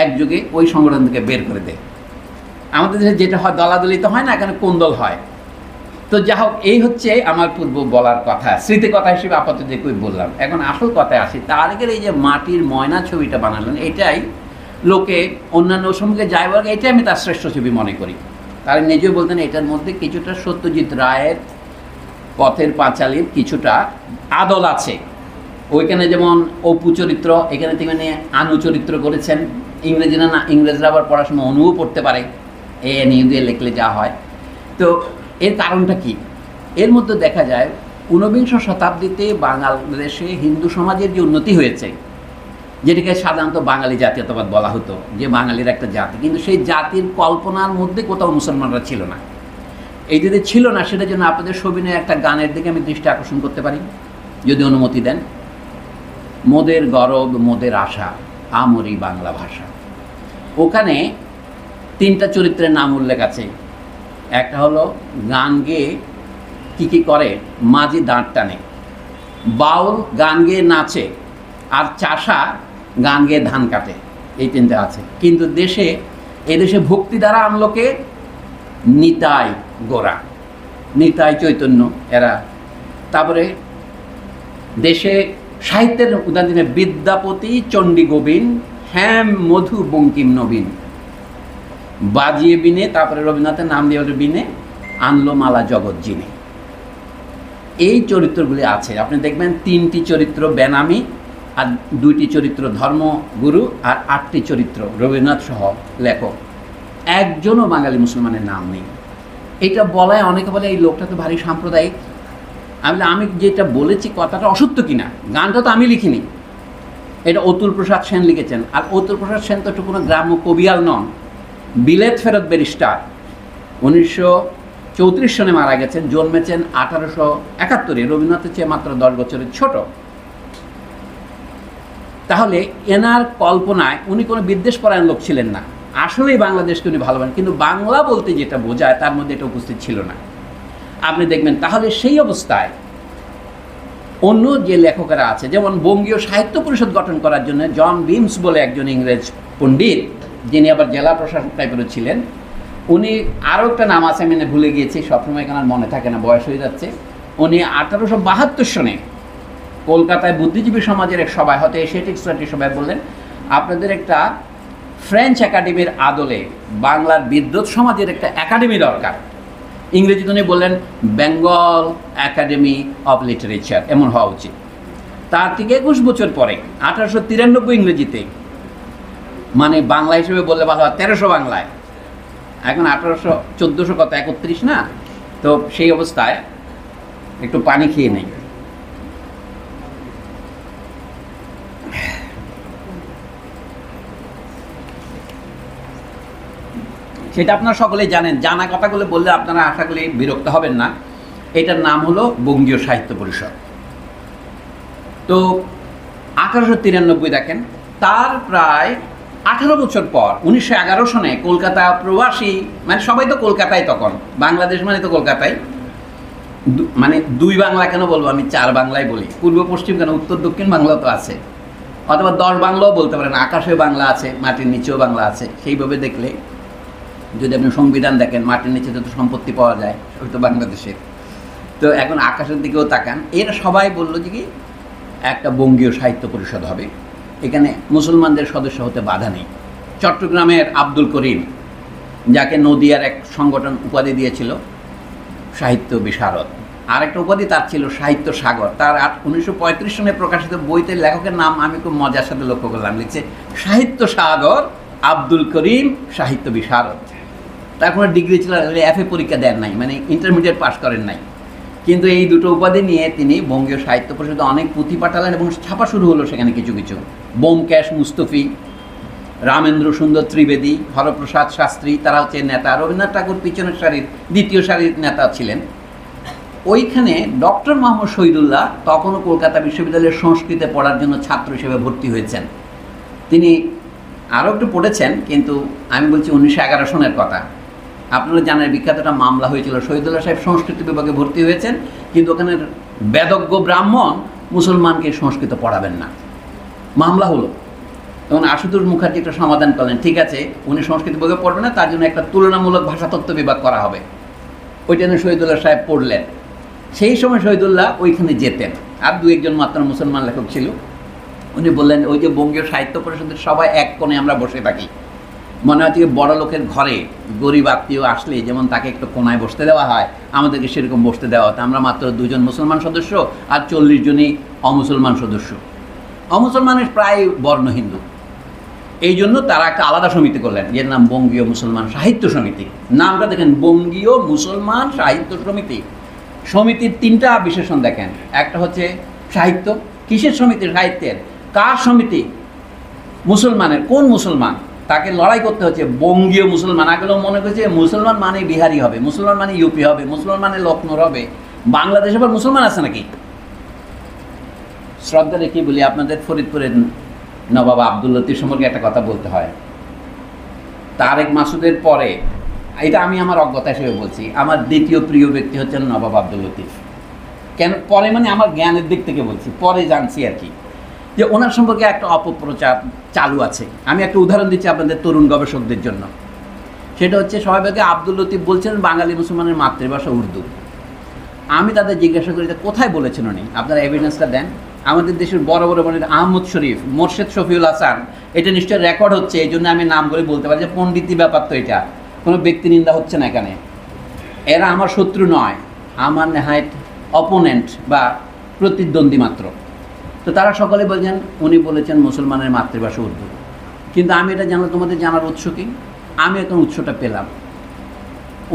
একযোগে ওই সংগঠন থেকে বের করে দেয়। আমাদের দেশে যেটা হয় দলাদলি তো হয় না, এখানে কোন্দল হয়। তো যা হোক, এই হচ্ছে আমার পূর্ব বলার কথা, স্মৃতি কথা হিসেবে আপাতত দেখুই বললাম। এখন আসল কথায় আসি। তার আগের এই যে মাটির ময়না ছবিটা বানালেন, এটাই লোকে অন্যান্য সম্মুখে যায় বলে এটাই আমি তার শ্রেষ্ঠ ছবি মনে করি। তারা নিজেও বলতেন এটার মধ্যে কিছুটা সত্যজিৎ রায়ের পথের পাঁচালীর কিছুটা আদল আছে। ওইখানে যেমন অপু চরিত্র, এখানে তিনি আনু চরিত্র করেছেন। ইংরেজরা আবার পড়াশোনা অনুও পড়তে পারে, এ নিয়ে দিয়ে লিখলে যা হয়। তো এর কারণটা কি? এর মধ্যে দেখা যায় ঊনবিংশ শতাব্দীতে বাংলাদেশে হিন্দু সমাজের যে উন্নতি হয়েছে, যেটাকে সাধারণত বাঙালি জাতীয়তাবাদ বলা হতো, যে বাঙালির একটা জাতি, কিন্তু সেই জাতির কল্পনার মধ্যে কোথাও মুসলমানরা ছিল না। এই যদি ছিল না, সেটার জন্য আপনাদের সবিনয় একটা গানের দিকে আমি দৃষ্টি আকর্ষণ করতে পারি, যদি অনুমতি দেন। মোদের গরব মোদের আশা আমরি বাংলা ভাষা। ওখানে 3টা চরিত্রের নাম উল্লেখ আছে। একটা হলো গান গেয়ে কী করে, মাঝি দাঁড় টানে, বাউল গান গেয়ে নাচে, আর চাষা গান গেয়ে ধান কাটে। এই 3টা আছে। কিন্তু এদেশে ভক্তি দ্বারা আনলোকে নিতাই গোরা, নিতাই চৈতন্য এরা। তারপরে দেশে সাহিত্যের উদাহরণ দিনে বিদ্যাপতি চণ্ডী গোবিন, হ্যাম মধু বঙ্কিম নবীন, বাজিয়ে বিনে, তারপরে রবীন্দ্রনাথের নাম দিয়ে বিনে আনলো মালা জগৎ জিনে। এই চরিত্রগুলি আছে। আপনি দেখবেন 3টি চরিত্র বেনামি, আর 2টি চরিত্র ধর্মগুরু, আর 8টি চরিত্র রবীন্দ্রনাথ সহ লেখক। একজনও বাঙালি মুসলমানের নাম নেই। এটা বলায় অনেকে বলে এই লোকটা তো ভারী সাম্প্রদায়িক। আমি যেটা বলেছি কথাটা অসত্য কিনা, গানটা তো আমি লিখিনি, এটা অতুল প্রসাদ সেন লিখেছেন। আর অতুল প্রসাদ সেন তো একটু কোনো গ্রাম্য কবিয়াল নন, বিলেত ফেরত ব্যারিস্টার। 1934 সনে মারা গেছেন, জন্মেছেন 1871-এ, রবীন্দ্রনাথের চেয়ে মাত্র 10 বছরের ছোট। তাহলে এনার কল্পনায় উনি কোনো বিদ্বেষপরায়ণ লোক ছিলেন না, আসলেই বাংলাদেশকে উনি ভালোবাসেন, কিন্তু বাংলা বলতে যেটা বোঝায় তার মধ্যে এটা উপস্থিত ছিল না। আপনি দেখবেন তাহলে সেই অবস্থায় অন্য যে লেখকেরা আছে, যেমন বঙ্গীয় সাহিত্য পরিষদ গঠন করার জন্য জন বিমস বলে একজন ইংরেজ পণ্ডিত, যিনি আবার জেলা প্রশাসক টাইপেরও ছিলেন, উনি আরও একটা নাম আছে, আমি ভুলে গিয়েছি, সবসময় কেন মনে থাকে না, বয়স হয়ে যাচ্ছে। উনি 1872 সনে কলকাতায় বুদ্ধিজীবী সমাজের এক সভায়, হয়তো এশিয়াটিক সোসাইটির সভায় বললেন, আপনাদের একটা ফ্রেঞ্চ একাডেমির আদলে বাংলার বিদ্বৎ সমাজের একটা একাডেমি দরকার। ইংরেজিতে উনি বললেন বেঙ্গল একাডেমি অফ লিটারেচার, এমন হওয়া উচিত। তার থেকে 21 বছর পরে 1893 ইংরেজিতে, মানে বাংলা হিসেবে বললে ভালো হয় 1300 বাংলায়, এখন 1400 কত 31 না, তো সেই অবস্থায় একটু পানি খেয়ে নেই। সেটা আপনারা সকলেই জানেন, জানা কথাগুলো বললে আপনারা আশা করি বিরক্ত হবেন না। এটার নাম হলো বঙ্গীয় সাহিত্য পরিষদ। তো 1893 দেখেন, তার প্রায় 18 বছর পর 1911 সনে কলকাতা প্রবাসী, মানে সবাই তো কলকাতায়, তখন বাংলাদেশ মানে তো কলকাতায়, মানে 2 বাংলা কেন বলবো, আমি 4 বাংলায় বলি, পূর্ব পশ্চিম কেন, উত্তর দক্ষিণ বাংলা তো আছে, অথবা 10 বাংলাও বলতে পারেন, আকাশে বাংলা আছে, মাটির নিচেও বাংলা আছে। সেইভাবে দেখলে যদি আপনি সংবিধান দেখেন, মাটির নিচে যত সম্পত্তি পাওয়া যায় ওই তো বাংলাদেশের, তো এখন আকাশের দিকেও তাকান। এরা সবাই বললো যে কি একটা বঙ্গীয় সাহিত্য পরিষদ হবে, এখানে মুসলমানদের সদস্য হতে বাধা নেই। চট্টগ্রামের আব্দুল করিম, যাকে নদিয়ার এক সংগঠন উপাধি দিয়েছিল সাহিত্য বিশারদ, আর একটা উপাধি তার ছিল সাহিত্য সাগর। তার 1935 সনে প্রকাশিত বইতে লেখকের নাম আমি খুব মজার সাথে লক্ষ্য করলাম, লিখছে সাহিত্য সাগর আব্দুল করিম সাহিত্য বিশারদ। তার কোনো ডিগ্রি ছিল, FA পরীক্ষা দেন নাই, মানে ইন্টারমিডিয়েট পাস করেন নাই, কিন্তু এই দুটো উপাধি নিয়ে তিনি বঙ্গীয় সাহিত্য পরিষদে অনেক পুঁথি পাঠালেন এবং ছাপা শুরু হলো সেখানে কিছু কিছু। বোমকেশ মুস্তফি, রামেন্দ্র সুন্দর ত্রিবেদী, হরপ্রসাদ শাস্ত্রী, তারা হচ্ছে নেতা। রবীন্দ্রনাথ ঠাকুর পিছনের সারির, দ্বিতীয় সারির নেতা ছিলেন। ওইখানে ডক্টর মোহাম্মদ শহীদুল্লাহ তখনও কলকাতা বিশ্ববিদ্যালয়ের সংস্কৃতে পড়ার জন্য ছাত্র হিসেবে ভর্তি হয়েছেন। তিনি আরও একটু পড়েছেন, কিন্তু আমি বলছি 1911 সনের কথা। আপনারা জানেন বিখ্যাত একটা মামলা হয়েছিল, শহীদুল্লাহ সাহেব সংস্কৃত বিভাগে ভর্তি হয়েছেন, কিন্তু ওখানের বেদজ্ঞ ব্রাহ্মণ মুসলমানকে সংস্কৃত পড়াবেন না, মামলা হলো। তখন আশুতোষ মুখার্জি একটা সমাধান করলেন, ঠিক আছে উনি সংস্কৃত বইয়ে পড়বেন না, তার জন্য একটা তুলনামূলক ভাষাতত্ত্ব বিভাগ করা হবে। ওইটা নিয়ে শহীদুল্লাহ সাহেব পড়লেন। সেই সময় শহীদুল্লাহ ওইখানে যেতেন, আর দু একজন মাত্র মুসলমান লেখক ছিল। উনি বললেন, ওই যে বঙ্গীয় সাহিত্য পরিষদের সবাই এক কোণে আমরা বসে থাকি, মনে হয় যে বড় লোকের ঘরে গরিব আত্মীয় আসলে যেমন তাকে একটু কোনায় বসতে দেওয়া হয়, আমাদেরকে সেরকম বসতে দেওয়া হতো। আমরা মাত্র 2 জন মুসলমান সদস্য আর 40 জনই অমুসলমান সদস্য। অমুসলমানের প্রায় বর্ণ হিন্দু। এই জন্য তারা একটা আলাদা সমিতি করলেন, যের নাম বঙ্গীয় মুসলমান সাহিত্য সমিতি। নামটা দেখেন, বঙ্গীয় মুসলমান সাহিত্য সমিতি। সমিতির 3টা বিশেষণ দেখেন, একটা হচ্ছে সাহিত্য। কিসের সমিতি? সাহিত্যের। কার সমিতি? মুসলমানের। কোন মুসলমান? তাকে লড়াই করতে হচ্ছে বঙ্গীয় মুসলমান। আগেও মনে করছে মুসলমান মানে বিহারি হবে, মুসলমান মানে ইউপি হবে, মুসলমান মানে লক্ষ্ণৌর হবে। বাংলাদেশে আবার মুসলমান আছে নাকি? শ্রদ্ধা রেখে বলি, আপনাদের ফরিদপুরের নবাব আব্দুল লতিফ সম্পর্কে একটা কথা বলতে হয়। তারেক মাসুদের পরে, এটা আমি আমার অজ্ঞতা হিসেবে বলছি, আমার দ্বিতীয় প্রিয় ব্যক্তি হচ্ছেন নবাব আব্দুল লতিফ। কেন পরে মানে আমার জ্ঞানের দিক থেকে বলছি, পরে জানছি আর কি, যে ওনার সম্পর্কে একটা অপপ্রচার চালু আছে। আমি একটা উদাহরণ দিচ্ছি আপনাদের তরুণ গবেষকদের জন্য। সেটা হচ্ছে, সবাইকে আব্দুল লতিফ বলছেন বাঙালি মুসলমানের মাতৃভাষা উর্দু। আমি তাদের জিজ্ঞাসা করি, কোথায় বলেছেন উনি? আপনারা এভিডেন্সটা দেন। আমাদের দেশের বড় বড় পণ্ডিত আহমদ শরীফ, মোর্শেদ শফিউল হাসান, এটা নিশ্চয়ই রেকর্ড হচ্ছে, এই জন্য আমি নাম করে বলতে পারি যে পণ্ডিতি ব্যাপার তো এটা, কোনো ব্যক্তি নিন্দা হচ্ছে না এখানে। এরা আমার শত্রু নয়, আমার নেহায়ত অপোনেন্ট বা প্রতিদ্বন্দ্বী মাত্র। তো তারা সকলে বলছেন উনি বলেছেন মুসলমানের মাতৃভাষা উর্দু। কিন্তু আমি এটা তোমাদের জানার উৎস কি? আমি এখন উৎসটা পেলাম।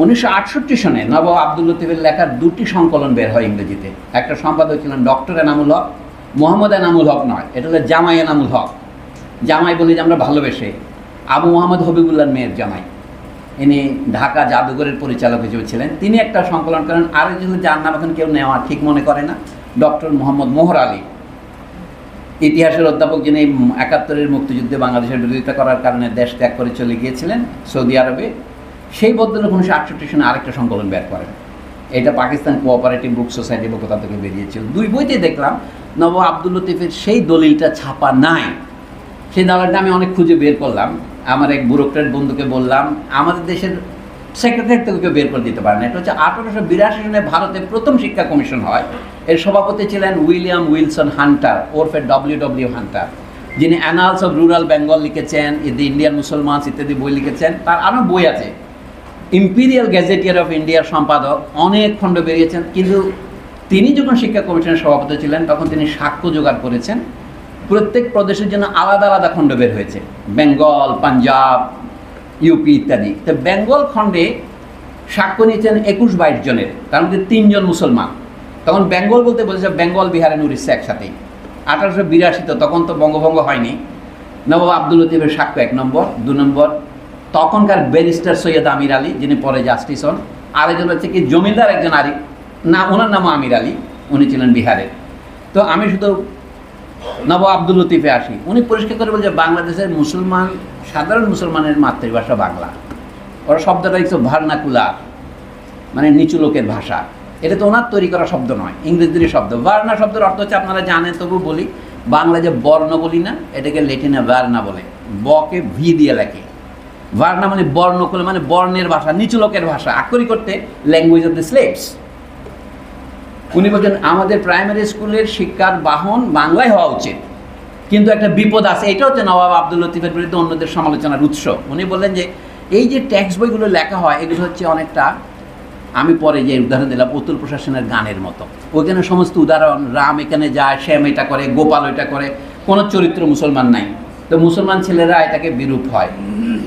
1968 সনে নবাব আব্দুল লতিফের লেখার 2টি সংকলন বের হয় ইংরেজিতে। একটা সম্পাদক ছিলেন ডক্টর এনামুল হক, মোহাম্মদ এনামুল হক নয়, এটা হলো জামাই এনামুল হক। জামাই বলি যে আমরা ভালোবেসে, আবু মোহাম্মদ হবিবুল্লাহর মেয়ের জামাই। ইনি ঢাকা জাদুঘরের পরিচালক হিসেবে ছিলেন। তিনি একটা সংকলন করেন, আরেকজন যার নাম এখন কেউ নেওয়া ঠিক মনে করে না, ডক্টর মোহাম্মদ মোহর আলী, ইতিহাসের অধ্যাপক, যিনি 71-এর মুক্তিযুদ্ধে বাংলাদেশের বিরোধিতা করার কারণে দেশ ত্যাগ করে চলে গিয়েছিলেন সৌদি আরবে। সেই ভদ্রলোক 1968 সনে আরেকটা সংকলন বের করেন। এটা পাকিস্তান কোঅপারেটিভ বুক সোসাইটি কোথা থেকে বেরিয়েছিল। 2 বইতে দেখলাম নবাব আব্দুল লতিফের সেই দলিলটা ছাপা নাই। সেই দলিলটা আমি অনেক খুঁজে বের করলাম। আমার এক ব্যুরোক্রেট বন্ধুকে বললাম, আমাদের দেশের সেক্রেটারি থেকে বের করে দিতে পারে না। এটা হচ্ছে 1882 সনে ভারতে প্রথম শিক্ষা কমিশন হয়। এর সভাপতি ছিলেন উইলিয়াম উইলসন হান্টার ওরফে ডব্লিউ হান্টার, যিনি অ্যানালস অফ রুরাল বেঙ্গল লিখেছেন, দি ইন্ডিয়ান মুসলমানস ইত্যাদি বই লিখেছেন। তার আরও বই আছে। ইম্পিরিয়াল গ্যাজেটিয়ার অফ ইন্ডিয়ার সম্পাদক, অনেক খণ্ড বেরিয়েছেন। কিন্তু তিনি যখন শিক্ষা কমিশনের সভাপতি ছিলেন তখন তিনি সাক্ষ্য জোগাড় করেছেন। প্রত্যেক প্রদেশের জন্য আলাদা আলাদা খণ্ড বের হয়েছে, বেঙ্গল, পাঞ্জাব, ইউপি ইত্যাদি। তো বেঙ্গল খণ্ডে সাক্ষ্য নিয়েছেন 21-22 জনের, তার মধ্যে 3 জন মুসলমান। তখন বেঙ্গল বলতে বলেছে বেঙ্গল, বিহার আর উড়িষ্যা একসাথেই। 1882 তো, তখন তো বঙ্গভঙ্গ হয়নি। নবাব আব্দুল লতিফের সাক্ষ্য 1 নম্বর। 2 নম্বর তখনকার ব্যারিস্টার সৈয়দ আমির আলী, যিনি পরে জাস্টিস হন। আরেকজন হচ্ছে কি জমিদার একজন আরিফ, না ওনার নামও আমির আলী, উনি ছিলেন বিহারের। তো আমি শুধু নবাব আব্দুল লতিফে আসি। উনি পরিষ্কার করে বলছে বাংলাদেশের মুসলমান, সাধারণ মুসলমানের মাতৃভাষা বাংলা। ওরা শব্দটা হচ্ছে ভার্নাকুলার, মানে নিচু লোকের ভাষা। এটা তো ওনার তৈরি করা শব্দ নয়, ইংরেজির শব্দ। ভার্না শব্দের অর্থ হচ্ছে, আপনারা জানেন তবু বলি, বাংলা যে বর্ণ বলি না, এটাকে ল্যাটিনে ভার্না বলে, বকে ভি দিয়ে লেখে। ভার্না মানে বর্ণকুল, মানে বর্ণের ভাষা, নিচু লোকের ভাষা। আক্ষরিক করতে ল্যাঙ্গুয়েজ অফ দ্য স্লেভস। উনি বলছেন আমাদের প্রাইমারি স্কুলের শিক্ষার বাহন বাংলায় হওয়া উচিত, কিন্তু একটা বিপদ আছে। এটা হচ্ছে নবাব আব্দুল লতিফের বিরুদ্ধে অন্যদের সমালোচনার উৎস। উনি বললেন যে এই যে টেক্সট বইগুলো লেখা হয়, এগুলো হচ্ছে অনেকটা, আমি পরে যে উদাহরণ দিলাম, অতুল প্রশাসনের গানের মতো। ওখানে সমস্ত উদাহরণ, রাম এখানে যায়, শ্যাম এটা করে, গোপাল ওইটা করে, কোনো চরিত্র মুসলমান নাই। তো মুসলমান ছেলেরা এটাকে বিরূপ হয়।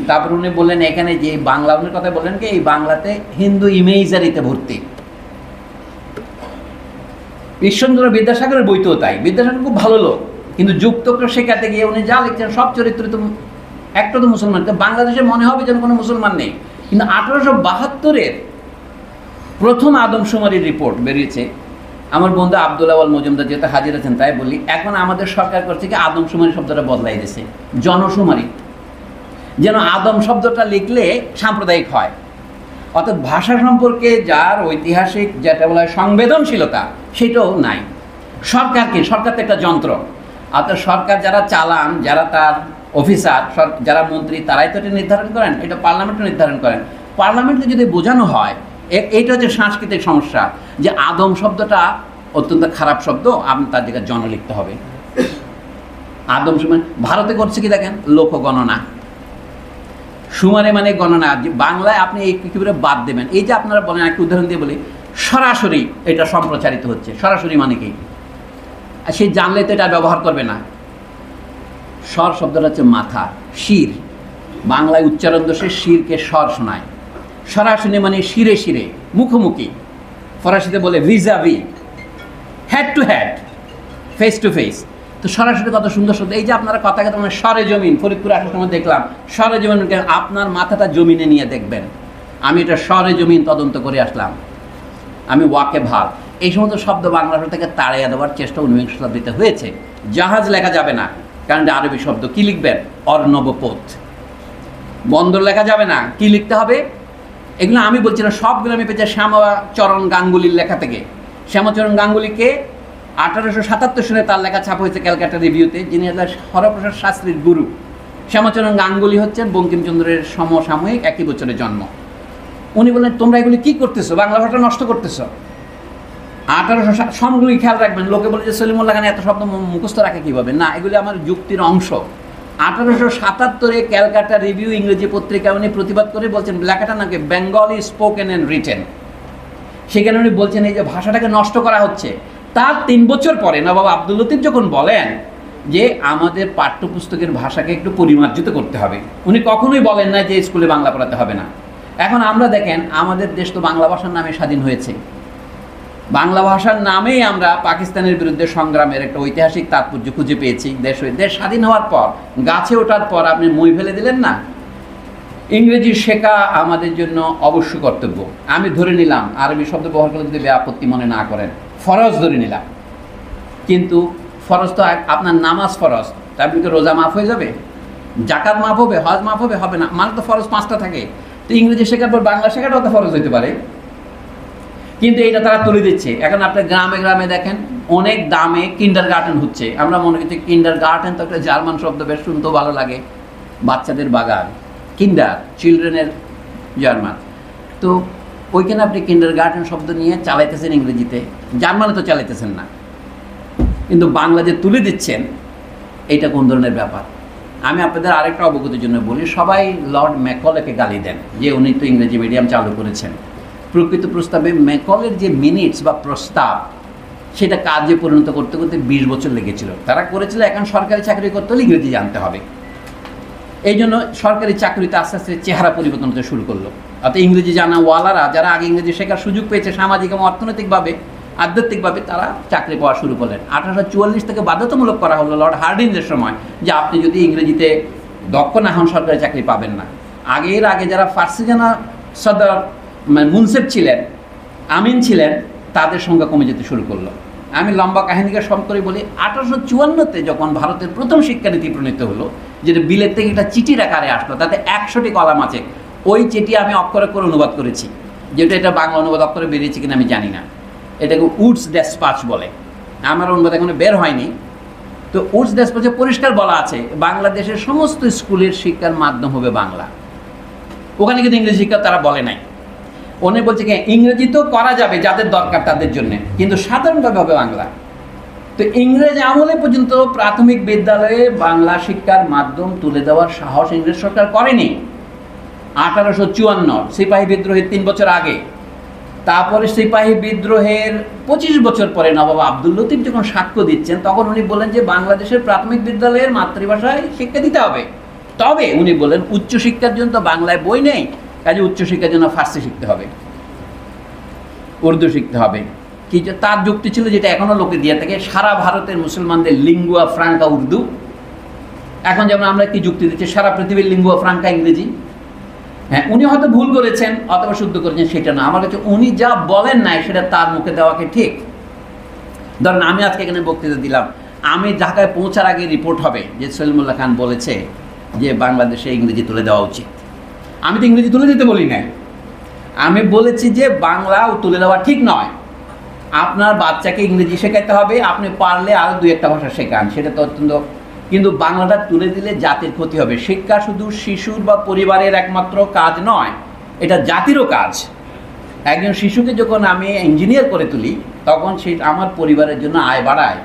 তারপর উনি বললেন এখানে যে বাংলা, উনি কথা বললেন কি এই বাংলাতে হিন্দু ইমেজারিতে ভর্তি। ঈশ্বরচন্দ্র বিদ্যাসাগরের বইতেও তাই। বিদ্যাসাগর খুব ভালো লোক, কিন্তু যুক্তক্র শেখাতে গিয়ে উনি যা লিখছেন সব চরিত্র তো একটা তো মুসলমান। তো বাংলাদেশে মনে হবে যেন কোনো মুসলমান নেই। কিন্তু 1872-এর প্রথম আদমশুমারির রিপোর্ট বেরিয়েছে। আমার বন্ধু আব্দুল আওয়াল মজুমদার যেহেতু হাজির আছেন, তাই বলি, এখন আমাদের সরকার করছে কি আদমশুমারি শব্দটা বদলাই দিয়েছে জনশুমারি, যেন আদম শব্দটা লিখলে সাম্প্রদায়িক হয়। অর্থাৎ ভাষা সম্পর্কে যার ঐতিহাসিক যেটা বলা হয় সংবেদনশীলতা, সেটাও নাই। সরকার তো একটা যন্ত্র। অর্থাৎ সরকার যারা চালান, যারা তার অফিসার যারা মন্ত্রী তারাই তো এটা নির্ধারণ করেন, এটা পার্লামেন্টও নির্ধারণ করেন। পার্লামেন্টে যদি বোঝানো হয়, এইটা হচ্ছে সাংস্কৃতিক সমস্যা, যে আদম শব্দটা অত্যন্ত খারাপ শব্দ, আপনি তার দিকে জন লিখতে হবে। আদম সমান ভারতে করছে কি দেখেন, লোকগণনা, সুমারে মানে গণনা। বাংলায় আপনি এই কী করে বাদ দেবেন? এই যে আপনারা বলেন, একটা উদাহরণ দিয়ে বলি, সরাসরি এটা সম্প্রচারিত হচ্ছে। সরাসরি মানে কি? আর সে জানলে তো এটা ব্যবহার করবে না। স্বর শব্দটা হচ্ছে মাথা, শির। বাংলায় উচ্চারণ দোষে শিরকে স্বর শোনায়। সরাসরি মানে শিরে শিরে, মুখোমুখি। ফরাসিতে বলে ভিজাভি, head to head, face to face. তো সরাসরি কত সুন্দর শব্দ। এই যে আপনারা কথা কথা মানে সরে জমিন, ফরিদপুরে আসার সময় দেখলাম সরে জমিন, আপনার মাথাটা জমিনে নিয়ে দেখবেন। আমি এটা সরে জমিন তদন্ত করে আসলাম, আমি ওয়াকে ভাল। এই সমস্ত শব্দ বাংলা ভাষা থেকে তাড়িয়ে দেওয়ার চেষ্টা 19 শতাব্দীতে হয়েছে। জাহাজ লেখা যাবে না, কারণ এটা আরবি শব্দ। কি লিখবেন? অর্ণবপোত। বন্দর লেখা যাবে না, কি লিখতে হবে? এগুলো আমি বলছি না, সবগুলো আমি পেয়েছি শ্যামাচরণ গাঙ্গুলির লেখা থেকে। শ্যামাচরণ গাঙ্গুলিকে 1877 সালে তার লেখা ছাপা হয়েছে ক্যালকাটা রিভিউতে, যিনি হলেন হরপ্রসাদ শাস্ত্রীর গুরু। শ্যামাচরণ গাঙ্গুলি হচ্ছেন বঙ্কিমচন্দ্রের সমসাময়িক, একই বছরে জন্ম। উনি বললেন, তোমরা এগুলি কী করতেছো? বাংলা ভাষা নষ্ট করতেছ। 1800 সবগুলি খেয়াল রাখবেন। লোকে বলে যে সলিমুল্লাহ খান এত শব্দ মুখস্থ রাখে কীভাবে? না, এগুলি আমার যুক্তির অংশ। 1877 ক্যালকাটা রিভিউ ইংরেজি পত্রিকা উনি প্রতিবাদ করে বলছেন, লেখাটা নাকি বেঙ্গলি স্পোকেন অ্যান্ড রিটেন। সেখানে উনি বলছেন এই যে ভাষাটাকে নষ্ট করা হচ্ছে। তার 3 বছর পরে নবাব আব্দুল লতিফ যখন বলেন যে আমাদের পাঠ্যপুস্তকের ভাষাকে একটু পরিমার্জিত করতে হবে, উনি কখনোই বলেন না যে স্কুলে বাংলা পড়াতে হবে না। এখন আমরা দেখেন, আমাদের দেশ তো বাংলা ভাষার নামে স্বাধীন হয়েছে। বাংলা ভাষার নামেই আমরা পাকিস্তানের বিরুদ্ধে সংগ্রামের একটা ঐতিহাসিক তাৎপর্য খুঁজে পেয়েছি। দেশ স্বাধীন হওয়ার পর, গাছে ওঠার পর আপনি মই ফেলে দিলেন না। ইংরেজি শেখা আমাদের জন্য অবশ্য কর্তব্য। আমি ধরে নিলাম, আরবি শব্দ ব্যবহার করলে যদি আপত্তি মনে না করেন, ফরজ ধরে নিলাম। কিন্তু ফরজ তো আপনার নামাজ ফরজ, তার বিরুদ্ধে রোজা মাফ হয়ে যাবে, জাকাত মাফ হবে, হজ মাফ হবে? হবে না। মানে তো ফরজ 5টা থাকে। তো ইংরেজি শেখার পর বাংলা শেখাটাও তো ফরজ হতে পারে। কিন্তু এটা তারা তুলে দিচ্ছে। এখন আপনি গ্রামে গ্রামে দেখেন অনেক দামে কিন্ডার গার্টেন হচ্ছে। আমরা মনে করছি কিন্ডার গার্টেন তো একটা জার্মান শব্দ, বেশ শুনতেও ভালো লাগে, বাচ্চাদের বাগান, কিন্ডার, চিলড্রেনের জার্মান। তো ওইখানে আপনি কিন্ডার গার্টেন শব্দ নিয়ে চালাইতেছেন ইংরেজিতে, জার্মানে তো চালাইতেছেন না। কিন্তু বাংলা যে তুলে দিচ্ছেন, এইটা কোন ধরনের ব্যাপার? আমি আপনাদের আরেকটা অবগতির জন্য বলি, সবাই লর্ড ম্যাকলেকে গালি দেন যে উনি তো ইংরেজি মিডিয়াম চালু করেছেন। প্রকৃত প্রস্তাবে ম্যাকলের যে মিনিটস বা প্রস্তাব, সেটা কাজে পরিণত করতে করতে 20 বছর লেগেছিল। তারা করেছিল এখন সরকারি চাকরি করতে হলে ইংরেজি জানতে হবে। এই জন্য সরকারি চাকরিতে আস্তে আস্তে চেহারা পরিবর্তন হতে শুরু করলো। অর্থাৎ ইংরেজি জানাওয়ালারা যারা আগে ইংরেজি শেখার সুযোগ পেয়েছে সামাজিক এবং অর্থনৈতিকভাবে, আধ্যাত্মিকভাবে, তারা চাকরি পাওয়া শুরু করলেন। 1844 থেকে বাধ্যতামূলক করা হলো লর্ড হার্ডিঞ্জের সময় যে আপনি যদি ইংরেজিতে দক্ষ না হন সরকারি চাকরি পাবেন না। আগে যারা ফার্সি জানা সদর মানে মুনসেফ ছিলেন, আমিন ছিলেন, তাদের সংখ্যা কমে যেতে শুরু করলো। আমি লম্বা কাহিনীকে সম করে বলি, 1854-তে যখন ভারতের প্রথম শিক্ষানীতি প্রণীত হলো, যেটা বিলেত থেকে একটা চিঠির আকারে আসলো, তাতে 100টি কলাম আছে। ওই চিঠি আমি অক্ষরে করে অনুবাদ করেছি, যেটা এটা বাংলা অনুবাদ অক্ষরে বেরিয়েছে কিনা আমি জানি না। এটাকে উডস ডেসপাচ বলে। আমার অনুবাদ এখনো বের হয়নি। তো উডস ডেসপাচে পরিষ্কার বলা আছে বাংলাদেশের সমস্ত স্কুলের শিক্ষার মাধ্যম হবে বাংলা। ওখানে কিন্তু ইংরেজি শিক্ষা তারা বলে নাই। উনি বলছে কি ইংরেজি তো করা যাবে যাদের দরকার তাদের জন্য, কিন্তু সাধারণভাবে হবে বাংলা। তো ইংরেজ আমলে পর্যন্ত প্রাথমিক বিদ্যালয়ে বাংলা শিক্ষার মাধ্যম তুলে দেওয়ার সাহস ইংরেজ সরকার করেনি। 1854 সিপাহী বিদ্রোহের 3 বছর আগে, তারপরে সিপাহী বিদ্রোহের 25 বছর পরে নবাব আব্দুল লতিফ যখন সাক্ষ্য দিচ্ছেন, তখন উনি বলেন যে বাংলাদেশের প্রাথমিক বিদ্যালয়ের মাতৃভাষায় শিক্ষা দিতে হবে। তবে উনি বলেন উচ্চশিক্ষার জন্য তো বাংলায় বই নেই, কাজে উচ্চশিক্ষার জন্য ফার্সি শিখতে হবে, উর্দু শিখতে হবে। কি তার যুক্তি ছিল, যেটা এখনও লোকে দিয়ে থাকে, সারা ভারতের মুসলমানদের লিঙ্গুয়া ফ্রাঙ্কা উর্দু। এখন যেমন আমরা কি যুক্তি দিচ্ছি, সারা পৃথিবীর লিঙ্গুয়া ফ্রাঙ্কা ইংরেজি। হ্যাঁ, উনি হয়তো ভুল করেছেন অথবা শুদ্ধ করেছেন, সেটা না। আমার কাছে উনি যা বলেন নাই সেটা তার মুখে দেওয়াকে ঠিক। ধরেন আমি আজকে এখানে বক্তৃতা দিলাম, আমি ঢাকায় পৌঁছার আগে রিপোর্ট হবে যে সলিমুল্লাহ খান বলেছে যে বাংলাদেশে ইংরেজি তুলে দেওয়া উচিত। আমি তো ইংরেজি তুলে দিতে বলি নাই, আমি বলেছি যে বাংলাও তুলে দেওয়া ঠিক নয়। আপনার বাচ্চাকে ইংরেজি শেখাতে হবে, আপনি পারলে আরও 2-1টা ভাষা শেখান, সেটা তো অত্যন্ত কিন্তু বাংলাটা তুলে দিলে জাতির ক্ষতি হবে। শিক্ষা শুধু শিশুর বা পরিবারের একমাত্র কাজ নয়, এটা জাতিরও কাজ। একজন শিশুকে যখন আমি ইঞ্জিনিয়ার করে তুলি, তখন সে আমার পরিবারের জন্য আয় বাড়ায়,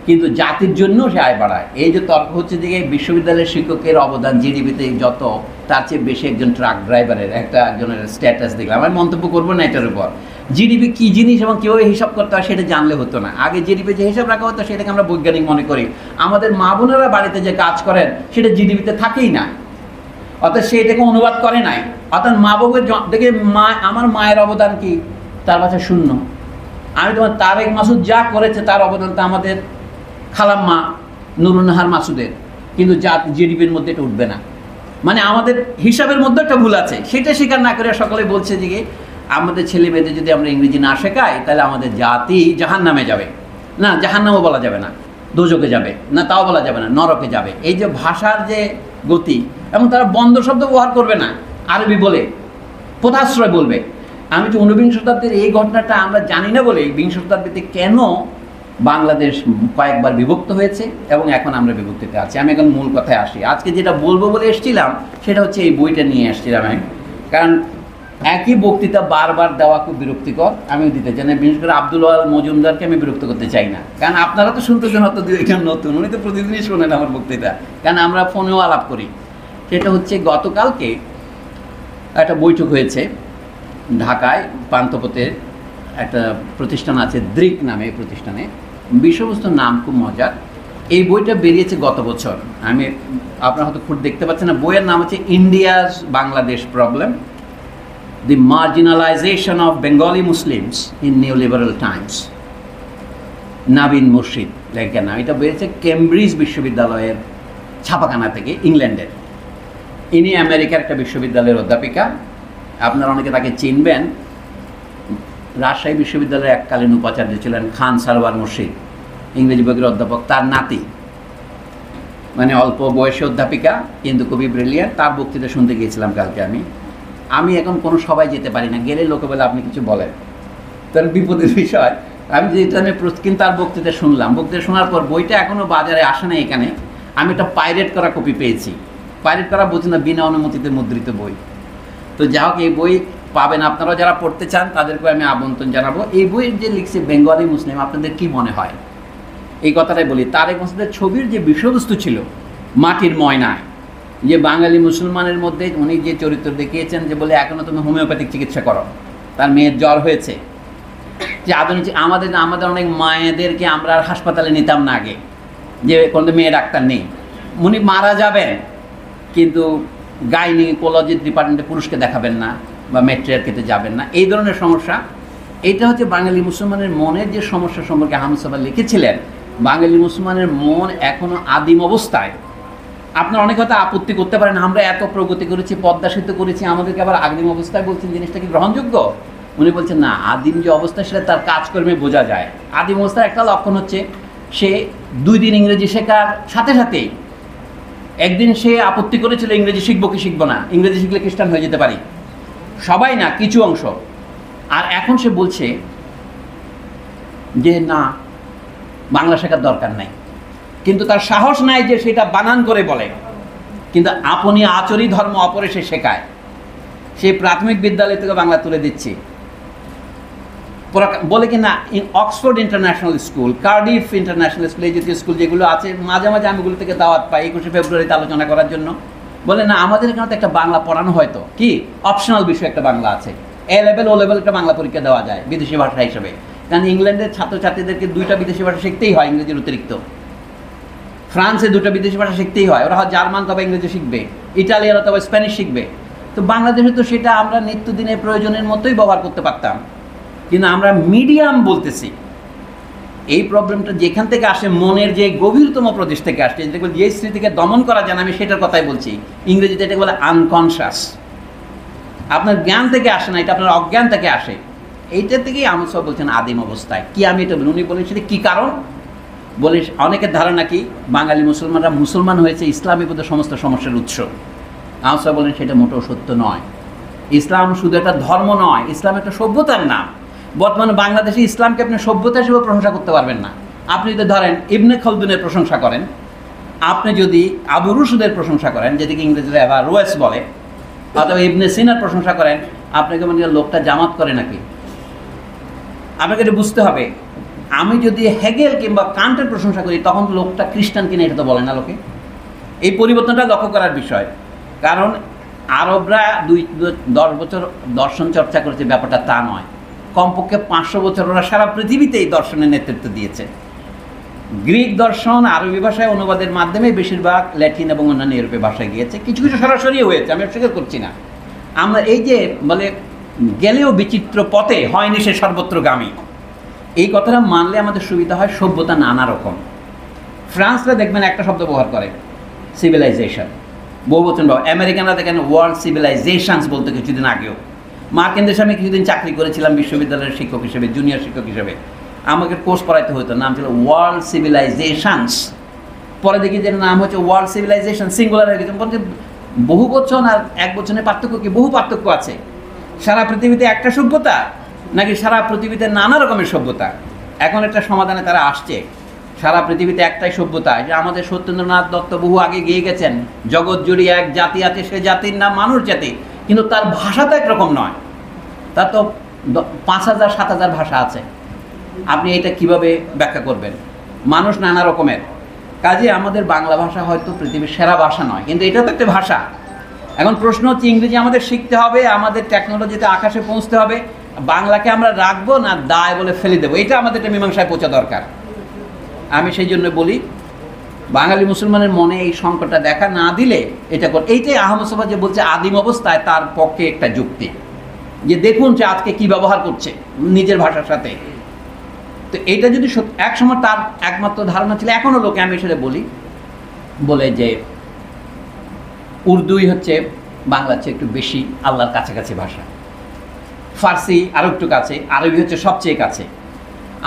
কিন্তু জাতির জন্য সে আয় বাড়ায়। এই যে তর্ক হচ্ছে যে বিশ্ববিদ্যালয়ের শিক্ষকের অবদান জিডিপিতে যত, তার চেয়ে বেশি একজন ট্রাক ড্রাইভারের একজনের স্ট্যাটাস দেখলাম। আমি মন্তব্য করবো না এটার উপর। জিডিপি কী জিনিস এবং কীভাবে হিসাব করতে হয় সেটা জানলে হতো না। আগে জিডিপি যে হিসাব রাখা হতো সেটাকে আমরা বৈজ্ঞানিক মনে করি। আমাদের মা বোনেরা বাড়িতে যে কাজ করেন সেটা জিডিপিতে থাকেই না, অর্থাৎ সে এটাকে অনুবাদ করে নাই। অর্থাৎ মা বাবুকে দেখে আমার মায়ের অবদান কি, তার কাছে শূন্য। আমি তোমার তারেক মাসুদ যা করেছে তার অবদানটা আমাদের খালাম্মা নুরুন্নাহার মাসুদের, কিন্তু জিডিপির মধ্যে এটা উঠবে না। মানে আমাদের হিসাবের মধ্যে একটা ভুল আছে, সেটা স্বীকার না করে সকলে বলছে যে আমাদের ছেলে মেয়েদের যদি আমরা ইংরেজি না শেখাই তাহলে আমাদের জাতি জাহান্নামে যাবে। না, জাহান্নামও বলা যাবে না, দোজকে যাবে না, তাও বলা যাবে না, নরকে যাবে। এই যে ভাষার যে গতি, এবং তারা বন্ধ শব্দ ব্যবহার করবে না, আরবি বলে পদাশ্রয় বলবে। আমি যে ঊনবিংশ শতাব্দীর এই ঘটনাটা আমরা জানি না বলে বিংশ শতাব্দীতে কেন বাংলাদেশ কয়েকবার বিভক্ত হয়েছে এবং এখন আমরা বিভক্তিতে আছি। আমি এখন মূল কথায় আসি। আজকে যেটা বলবো বলে এসেছিলাম সেটা হচ্ছে এই বইটা নিয়ে এসেছিলাম আমি, কারণ একই বক্তৃতা বারবার দেওয়া খুব বিরক্তিকর। আমিও দিতে চাই না, বিশেষ করে আব্দুল ওয়াল মজুমদারকে আমি বিরক্ত করতে চাই না, কারণ আপনারা তো শুনতেছেন হয়তো দুই একজন নতুন, উনি তো প্রতিদিনই শোনেন আমার বক্তৃতা, কারণ আমরা ফোনেও আলাপ করি। সেটা হচ্ছে গতকালকে একটা বৈঠক হয়েছে ঢাকায়, পান্থপথের একটা প্রতিষ্ঠান আছে দৃক নামে, এই প্রতিষ্ঠানে বিষয়বস্তুর নাম খুব মজার। এই বইটা বেরিয়েছে গত বছর, আমি আপনারা হয়তো খুব দেখতে পাচ্ছেন না। বইয়ের নাম হচ্ছে India's Bangladesh problem, the marginalisation of Bengali Muslims in new liberal times. নাবিন মুর্শিদ লেখেন নাম। এটা বেরিয়েছে কেমব্রিজ বিশ্ববিদ্যালয়ের ছাপাখানা থেকে, ইংল্যান্ডের। ইনি আমেরিকার একটা বিশ্ববিদ্যালয়ের অধ্যাপিকা, আপনারা অনেকে তাকে চিনবেন। রাজশাহী বিশ্ববিদ্যালয়ের এককালীন উপাচার্য ছিলেন খান সারওয়ার মুর্শিদ, ইংরেজি বিভাগের অধ্যাপক, তার নাতি, মানে অল্প বয়সী অধ্যাপিকা কিন্তু খুবই ব্রিলিয়ান্ট। তার বক্তৃতা শুনতে গিয়েছিলাম কালকে আমি এখন কোনো সবাই যেতে পারি না, গেলে লোকে বলে আপনি কিছু বলেন, তার বিপদের বিষয়। আমি যেটা কিন্তু তার বক্তৃতা শুনলাম, বক্তৃতা শোনার পর বইটা এখনও বাজারে আসে না এখানে। আমি একটা পাইরেট করা কপি পেয়েছি। পাইরেট করা বলছি না, বিনা অনুমতিতে মুদ্রিত বই। তো যা হোক, এই বই পাবেন, আপনারা যারা পড়তে চান তাদেরকে আমি আমন্ত্রণ জানাবো। এই বইয়ের যে লিখছে বেঙ্গলি মুসলিম, আপনাদের কি মনে হয়? এই কথাটাই বলি। তারেক মাসুদের ছবির যে বিষয়বস্তু ছিল মাটির ময়নায়, যে বাঙালি মুসলমানের মধ্যে উনি যে চরিত্র দেখিয়েছেন, যে বলে এখনও তুমি হোমিওপ্যাথিক চিকিৎসা করো, তার মেয়ের জ্বর হয়েছে, যে আধুনিক আমাদের অনেক মায়েদেরকে আমরা হাসপাতালে নিতাম না আগে, যে কোনো মেয়ে ডাক্তার নেই, উনি মারা যাবেন কিন্তু গাইনিকোলজি ডিপার্টমেন্টে পুরুষকে দেখাবেন না বা মেট্রিয়ার্কেতে যাবেন না, এই ধরনের সমস্যা। এইটা হচ্ছে বাঙালি মুসলমানের মনের যে সমস্যা সম্পর্কে আহমদ সাহেব লিখেছিলেন। বাঙালি মুসলমানের মন এখনও আদিম অবস্থায়। আপনারা অনেক হয়তো আপত্তি করতে পারেন, আমরা এত প্রগতি করেছি, পদ্মা সেতু করেছি, আমাদেরকে আবার আদিম অবস্থায় বলছেন, জিনিসটা কি গ্রহণযোগ্য? উনি বলছেন না, আদিম যে অবস্থা সেটা তার কাজকর্মে বোঝা যায়। আদিম অবস্থার একটা লক্ষণ হচ্ছে সে 2 দিন ইংরেজি শেখার সাথে সাথেই একদিন সে আপত্তি করেছিল ইংরেজি শিখবো কি শিখবো না, ইংরেজি শিখলে খ্রিস্টান হয়ে যেতে পারি, সবাই না, কিছু অংশ। আর এখন সে বলছে যে না, বাংলা শেখার দরকার নাই, কিন্তু তার সাহস নাই যে সেটা বানান করে বলে। কিন্তু আপনি আচরি ধর্ম অপরে সে শেখায়। সে প্রাথমিক বিদ্যালয় থেকে বাংলা তুলে দিচ্ছে, বলে কি না Oxford international school, Cardiff international school, এই জাতীয় স্কুল যেগুলো আছে, মাঝে মাঝে আমি ওগুলো থেকে দাওয়াত পাই 21শে ফেব্রুয়ারিতে আলোচনা করার জন্য। বলে না, আমাদের এখানে তো একটা বাংলা পড়ানো হয়তো কি অপশনাল বিষয়, একটা বাংলা আছে, এ লেভেল ও লেভেল একটা বাংলা পরীক্ষা দেওয়া যায় বিদেশি ভাষা হিসেবে। কারণ ইংল্যান্ডের ছাত্রছাত্রীদেরকে 2টা বিদেশি ভাষা শিখতেই হয় ইংরেজির অতিরিক্ত, ফ্রান্সে 2টা বিদেশি ভাষা শিখতেই হয়, ওরা জার্মান তবে ইংরেজি শিখবে, ইটালিয়ান তবে স্প্যানিশ শিখবে। তো বাংলাদেশে তো সেটা আমরা নিত্যদিনের প্রয়োজনের মতোই ব্যবহার করতে পারতাম, কিন্তু আমরা মিডিয়াম বলতেছি। এই প্রবলেমটা যেখান থেকে আসে, মনের যে গভীরতম প্রদেশ থেকে আসছে, যেটা যে স্মৃতিকে দমন করা যায় না, আমি সেটার কথাই বলছি। ইংরেজিতে এটাকে বলে আনকনশাস। আপনার জ্ঞান থেকে আসে না, এটা আপনার অজ্ঞান থেকে আসে। এইটা থেকেই আহমদ সাহেব বলছেন আদিম অবস্থায়। কি আমি এটা উনি বলেন সেটা কী কারণ? বলে অনেকের ধারণা কি বাঙালি মুসলমানরা মুসলমান হয়েছে ইসলামী বোধ সমস্ত সমস্যার উৎস। আহমদ সাহেব বলেন সেটা মোটেও সত্য নয়। ইসলাম শুধু একটা ধর্ম নয়, ইসলাম একটা সভ্যতার নাম। বর্তমানে বাংলাদেশে ইসলামকে আপনি সভ্যতা হিসেবে প্রশংসা করতে পারবেন না। আপনি যদি ধরেন ইবনে খালদুনের প্রশংসা করেন, আপনি যদি আবু রুশুদের প্রশংসা করেন, যেদিকে ইংরেজিতে রোয়েস বলে, অথবা ইবনে সিনার প্রশংসা করেন, আপনাকে মনে করেন লোকটা জামাত করে নাকি? আপনাকে এটা বুঝতে হবে। আমি যদি হেগেল কিংবা কান্টের প্রশংসা করি, তখন লোকটা খ্রিস্টান কিনা এটা তো বলে না লোকে। এই পরিবর্তনটা লক্ষ্য করার বিষয়। কারণ আরবরা 10 বছর দর্শন চর্চা করেছে, ব্যাপারটা তা নয়। কমপক্ষে 500 বছর ওরা সারা পৃথিবীতেই দর্শনের নেতৃত্ব দিয়েছে। গ্রিক দর্শন আরবি ভাষায় অনুবাদের মাধ্যমে বেশিরভাগ ল্যাটিন এবং অন্যান্য ইউরোপীয় ভাষায় গিয়েছে। কিছু কিছু সরাসরি হয়েছে, আমি অস্বীকার করছি না। আমরা এই যে বলে গেলেও বিচিত্র পথে হয়নি সে সর্বত্রগামী, এই কথাটা মানলে আমাদের সুবিধা হয়। সভ্যতা নানা রকম। ফ্রান্সরা দেখবেন একটা শব্দ ব্যবহার করে, সিভিলাইজেশন, বহুবচন ব্যবহার। আমেরিকানরা দেখেন ওয়ার্ল্ড সিভিলাইজেশনস বলতে কিছুদিন আগেও। মার্কিন দেশে আমি কিছুদিন চাকরি করেছিলাম বিশ্ববিদ্যালয়ের শিক্ষক হিসেবে, জুনিয়র শিক্ষক হিসেবে। আমাকে কোর্স পড়াইতে হতো, নাম ছিল ওয়ার্ল্ড সিভিলাইজেশনস। পরে দেখি যে নাম হচ্ছে ওয়ার্ল্ড সিভিলাইজেশন, সিঙ্গুলার হয়ে গেছে। বলছে বহু বচন আর এক বচনের পার্থক্য কি? বহু পার্থক্য আছে। সারা পৃথিবীতে একটা সভ্যতা নাকি সারা পৃথিবীতে নানা রকমের সভ্যতা? এখন একটা সমাধানে তারা আসছে, সারা পৃথিবীতে একটাই সভ্যতা। যে আমাদের সত্যেন্দ্রনাথ দত্ত বহু আগে গিয়ে গেছেন, জগৎ জুড়ে এক জাতি আছে, সে জাতির নাম মানুষ জাতি, কিন্তু তার ভাষা তো একরকম নয়। তার তো 5000-7000 ভাষা আছে। আপনি এটা কিভাবে ব্যাখ্যা করবেন? মানুষ নানা রকমের। কাজে আমাদের বাংলা ভাষা হয়তো পৃথিবীর সেরা ভাষা নয়, কিন্তু এটা তো একটা ভাষা। এখন প্রশ্ন হচ্ছে, ইংরেজি আমাদের শিখতে হবে, আমাদের টেকনোলজিতে আকাশে পৌঁছতে হবে, বাংলাকে আমরা রাখবো না দায় বলে ফেলে দেবো? এটা আমাদের একটা মীমাংসায় পৌঁছা দরকার। আমি সেই জন্য বলি, বাঙালি মুসলমানের মনে এই সংকটটা দেখা না দিলে এটা এইটাই আহমদ সফা যে বলছে আদিম অবস্থায়, তার পক্ষে একটা যুক্তি। যে দেখুন যে আজকে কি ব্যবহার করছে নিজের ভাষার সাথে। তো এটা যদি এক সময় তার একমাত্র ধারণা ছিল, এখনও লোকে, আমি সেটা বলে যে উর্দুই হচ্ছে বাংলার চেয়ে একটু বেশি আল্লাহর কাছাকাছি ভাষা, ফার্সি আরও একটু কাছে, আরবি হচ্ছে সবচেয়ে কাছে।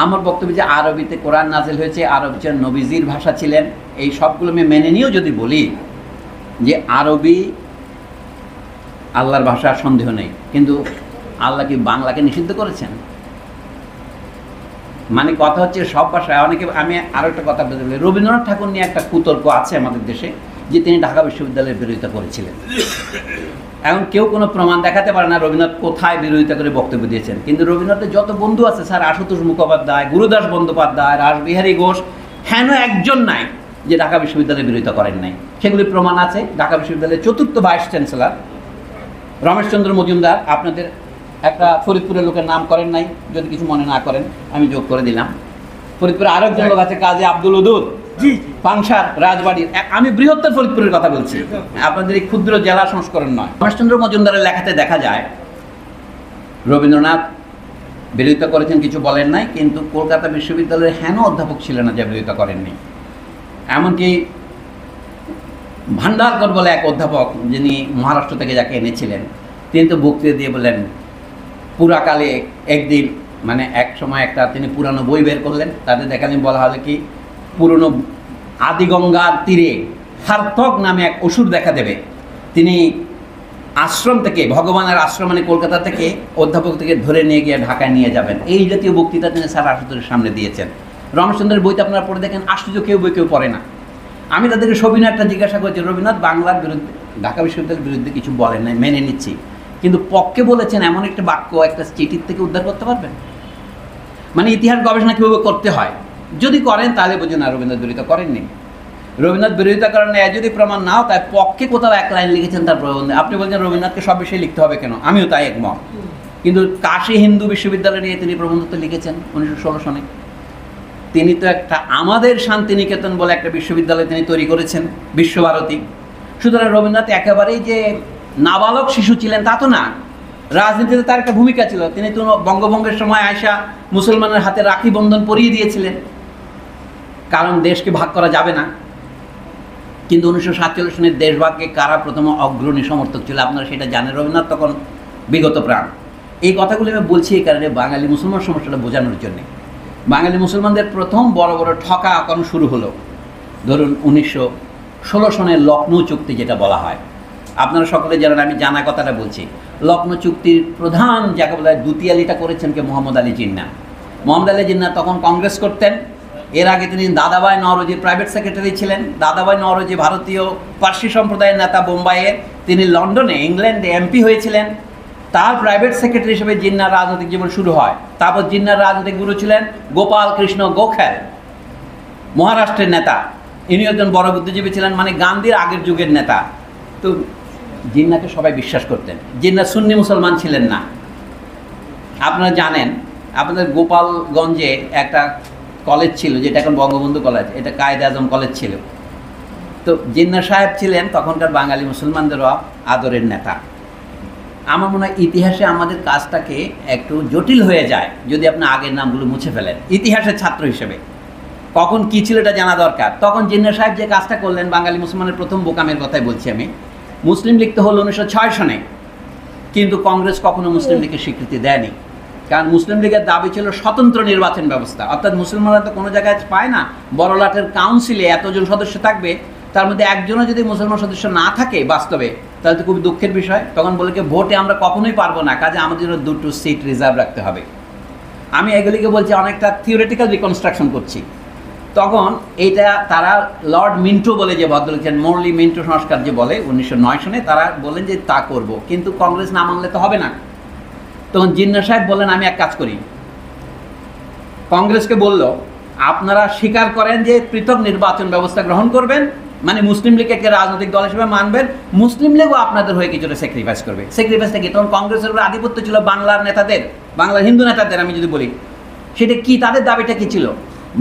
আমার বক্তব্য যে আরবিতে কোরআন নাজিল হয়েছে, আরবি হচ্ছে নবীজির ভাষা ছিলেন, এই সবগুলো আমি মেনে নিয়েও যদি বলি যে আরবি আল্লাহর ভাষা, সন্দেহ নেই, কিন্তু আল্লাহ কি বাংলাকে নিষিদ্ধ করেছেন? মানে কথা হচ্ছে সব ভাষায় অনেকে। আমি আরও একটা কথা বলতে বলি, রবীন্দ্রনাথ ঠাকুর নিয়ে একটা কুতর্ক আছে আমাদের দেশে, যে তিনি ঢাকা বিশ্ববিদ্যালয়ের বিরোধিতা করেছিলেন। এখন কেউ কোনো প্রমাণ দেখাতে পারে না রবীন্দ্রনাথ কোথায় বিরোধিতা করে বক্তব্য দিয়েছেন। কিন্তু রবীন্দ্রনাথের যত বন্ধু আছে, স্যার আশুতোষ মুখোপাধ্যায়, গুরুদাস বন্দ্যোপাধ্যায়, রাসবিহারী ঘোষ, হেন একজন নাই যে ঢাকা বিশ্ববিদ্যালয়ের বিরোধিতা করেন নাই। সেগুলির প্রমাণ আছে। ঢাকা বিশ্ববিদ্যালয়ের 4র্থ ভাইস চ্যান্সেলর রমেশচন্দ্র মজুমদার, আপনাদের একটা ফরিদপুরের লোকের নাম করেন নাই, যদি কিছু মনে না করেন আমি যোগ করে দিলাম। ফরিদপুরে আরো একজন লোক আছে, কাজী আব্দুল উদুদ, পাংশার রাজবাড়ির। আমি বৃহত্তর ফরিদপুরের কথা বলছি, আপনাদের এই ক্ষুদ্র জেলা সংস্করণ নয়। রমেশচন্দ্র মজুমদারের লেখাতে দেখা যায় রবীন্দ্রনাথ বিরোধিতা করেছেন, কিছু বলেন নাই, কিন্তু কলকাতা বিশ্ববিদ্যালয়ের হেন অধ্যাপক ছিলেন না যে বিরোধিতা করেননি। এমনকি ভান্ডারকর বলে এক অধ্যাপক, যিনি মহারাষ্ট্র থেকে যাকে এনেছিলেন, তিনি তো বক্তৃতা দিয়ে বললেন পুরাকালে একদিন, মানে এক সময় একটা তিনি পুরানো বই বের করলেন, তাতে দেখালেন বলা হলো কি পুরনো আদিগঙ্গার তীরে সার্থক নামে এক অসুর দেখা দেবে। তিনি আশ্রম থেকে, ভগবানের আশ্রম মানে কলকাতা থেকে, অধ্যাপক থেকে ধরে নিয়ে গিয়ে ঢাকায় নিয়ে যাবেন। এই জাতীয় বক্তৃতা তিনি স্যার আশুতোষের সামনে দিয়েছেন। রমেশচন্দ্রের বইতে আপনারা পড়ে দেখেন, আশ্চর্য কেউ বই কেউ পড়ে না। আমি তাদেরকে সবিনয় একটা জিজ্ঞাসা করছি, রবীন্দ্রনাথ বাংলার বিরুদ্ধে, ঢাকা বিশ্ববিদ্যালয়ের বিরুদ্ধে কিছু বলেন নাই, মেনে নিচ্ছি, কিন্তু পক্ষে বলেছেন এমন একটা বাক্য একটা চিঠির থেকে উদ্ধার করতে পারবেন? মানে ইতিহাস গবেষণা কীভাবে করতে হয় যদি করেন, তাহলে বুঝুন না রবীন্দ্রনাথ বিরোধিতা করেননি। রবীন্দ্রনাথ বিরোধিতা করেন না যদি প্রমাণ নাও, তাই পক্ষে কোথাও এক লাইন লিখেছেন তার প্রবন্ধে। আপনি বলছেন রবীন্দ্রনাথকে সব বিষয়ে লিখতে হবে কেন? আমিও তাই একমত। কিন্তু কাশী হিন্দু বিশ্ববিদ্যালয় নিয়ে তিনি প্রবন্ধ তো লিখেছেন 1916 সনে। তিনি তো একটা আমাদের শান্তিনিকেতন বলে একটা বিশ্ববিদ্যালয় তিনি তৈরি করেছেন, বিশ্বভারতী। সুতরাং রবীন্দ্রনাথ একেবারেই যে নাবালক শিশু ছিলেন তা তো না, রাজনীতিতে তার একটা ভূমিকা ছিল। তিনি তো বঙ্গভঙ্গের সময় আয়সা মুসলমানের হাতে রাখি বন্ধন পরিয়ে দিয়েছিলেন, কারণ দেশকে ভাগ করা যাবে না। কিন্তু 1947 সনের দেশভাগকে কারা প্রথম অগ্রণী সমর্থক ছিল আপনারা সেটা জানেন। রবীন্দ্রনাথ তখন বিগত প্রাণ। এই কথাগুলো আমি বলছি এই কারণে বাঙালি মুসলমান সমস্যাটা বোঝানোর জন্যে। বাঙালি মুসলমানদের প্রথম বড় বড় ঠকাকরণ শুরু হলো ধরুন 1916 সনের লখনৌ চুক্তি, যেটা বলা হয়। আপনারা সকলে জানেন, আমি জানা কথাটা বলছি। লখনৌ চুক্তির প্রধান যাকে বলা হয় দুতিয়ালিটা করেছেন কে? মোহাম্মদ আলী জিন্নাহ। মোহাম্মদ আলী জিন্নাহ তখন কংগ্রেস করতেন, এর আগে তিনি দাদাভাই নওরোজির প্রাইভেট সেক্রেটারি ছিলেন। দাদাভাই নওরোজি ভারতীয় পার্সি সম্প্রদায়ের নেতা বোম্বাইয়ের, তিনি লন্ডনে ইংল্যান্ডে এমপি হয়েছিলেন। তার প্রাইভেট সেক্রেটারি হিসেবে জিন্নার রাজনৈতিক জীবন শুরু হয়। তারপর জিন্নার রাজনৈতিক গুরু ছিলেন গোপাল কৃষ্ণ গোখেল, মহারাষ্ট্রের নেতা। ইনি একজন বড় বুদ্ধিজীবী ছিলেন, মানে গান্ধীর আগের যুগের নেতা। তো জিন্নাকে সবাই বিশ্বাস করতেন। জিন্না সুন্নি মুসলমান ছিলেন না। আপনারা জানেন, আপনাদের গোপালগঞ্জে একটা কলেজ ছিল, যেটা এখন বঙ্গবন্ধু কলেজ, এটা কায়েদ আজম কলেজ ছিল। তো জিন্না সাহেব ছিলেন তখনকার বাঙালি মুসলমানদেরও আদরের নেতা। আমার মনে হয় ইতিহাসে আমাদের কাজটাকে একটু জটিল হয়ে যায় যদি আপনি আগের নামগুলো মুছে ফেলেন। ইতিহাসের ছাত্র হিসেবে কখন কী ছিল এটা জানা দরকার। তখন জিন্না সাহেব যে কাজটা করলেন, বাঙালি মুসলমানের প্রথম বোকামের কথাই বলছি আমি। মুসলিম লীগ তো হলো 1906 সনে, কিন্তু কংগ্রেস কখনো মুসলিম লীগের স্বীকৃতি দেয়নি। কারণ মুসলিম লীগের দাবি ছিল স্বতন্ত্র নির্বাচন ব্যবস্থা, অর্থাৎ মুসলমানরা তো কোনো জায়গায় পায় না বড়লাটের কাউন্সিলে এতজন সদস্য থাকবে, তার মধ্যে একজনও যদি মুসলমান সদস্য না থাকে বাস্তবে, তাহলে তো খুব দুঃখের বিষয়। তখন বলে কি ভোটে আমরা কখনোই পারবো না, কাজে আমাদের জন্য 2টো সিট রিজার্ভ রাখতে হবে। আমি এগুলিকে বলছি অনেকটা থিওরিটিক্যাল রিকনস্ট্রাকশন করছি। তখন এইটা তারা লর্ড মিন্টো বলে যে ভদ্রলোক ছিলেন, মরলি মিন্টো সংস্কার যে বলে 1909 সনে, তারা বলেন যে তা করব, কিন্তু কংগ্রেস না মানলে তো হবে না। তখন জিন্না সাহেব বললেন আমি এক কাজ করি, কংগ্রেসকে বলল আপনারা স্বীকার করেন যে পৃথক নির্বাচন ব্যবস্থা গ্রহণ করবেন, মানে মুসলিম লীগকে রাজনৈতিক দল হিসেবে মানবেন, মুসলিম লীগও আপনাদের হয়ে কিছুটা স্যাক্রিফাইস করবে। স্যাক্রিফাইসটা কি? তখন কংগ্রেসের উপর আধিপত্য ছিল বাংলার নেতাদের, বাংলার হিন্দু নেতাদের। আমি যদি বলি সেটা কি, তাদের দাবিটা কি ছিল?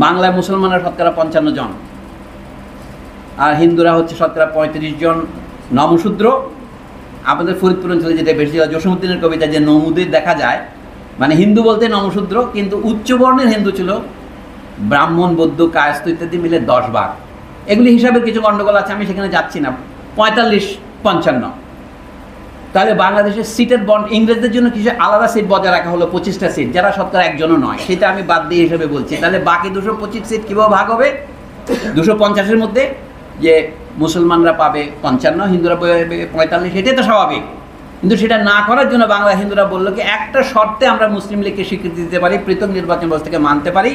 বাংলায় মুসলমানরা শতকরা 55 জন, আর হিন্দুরা হচ্ছে শতকরা 35 জন নমশূদ্র। আপনাদের ফরিদপুর অঞ্চলে যেটা বেশি, জসীমউদ্দিনের কবিতা যে নমুদের দেখা যায়, মানে হিন্দু বলতে নমশূদ্র, কিন্তু উচ্চবর্ণের হিন্দু ছিল ব্রাহ্মণ, বৌদ্ধ, কায়স্থ ইত্যাদি মিলে 10 ভাগ। এগুলি হিসাবের কিছু গণ্ডগোল আছে, আমি সেখানে যাচ্ছি না। 45-55। তাহলে বাংলাদেশের সিটের বন্ড, ইংরেজদের জন্য কিছু আলাদা সিট বজায় রাখা হলো 25টা সিট, যারা শতকরা একজনও নয়, সেটা আমি বাদ দিয়ে হিসেবে বলছি। তাহলে বাকি 225 সিট কীভাবে ভাগ হবে? 250-এর মধ্যে যে মুসলমানরা পাবে 55, হিন্দুরা পাবে 45, এটাই তো স্বাভাবিক। কিন্তু সেটা না করার জন্য বাংলা হিন্দুরা বললো কি একটা শর্তে আমরা মুসলিম লীগকে স্বীকৃতি দিতে পারি, পৃথক নির্বাচন ব্যবস্থাকে মানতে পারি,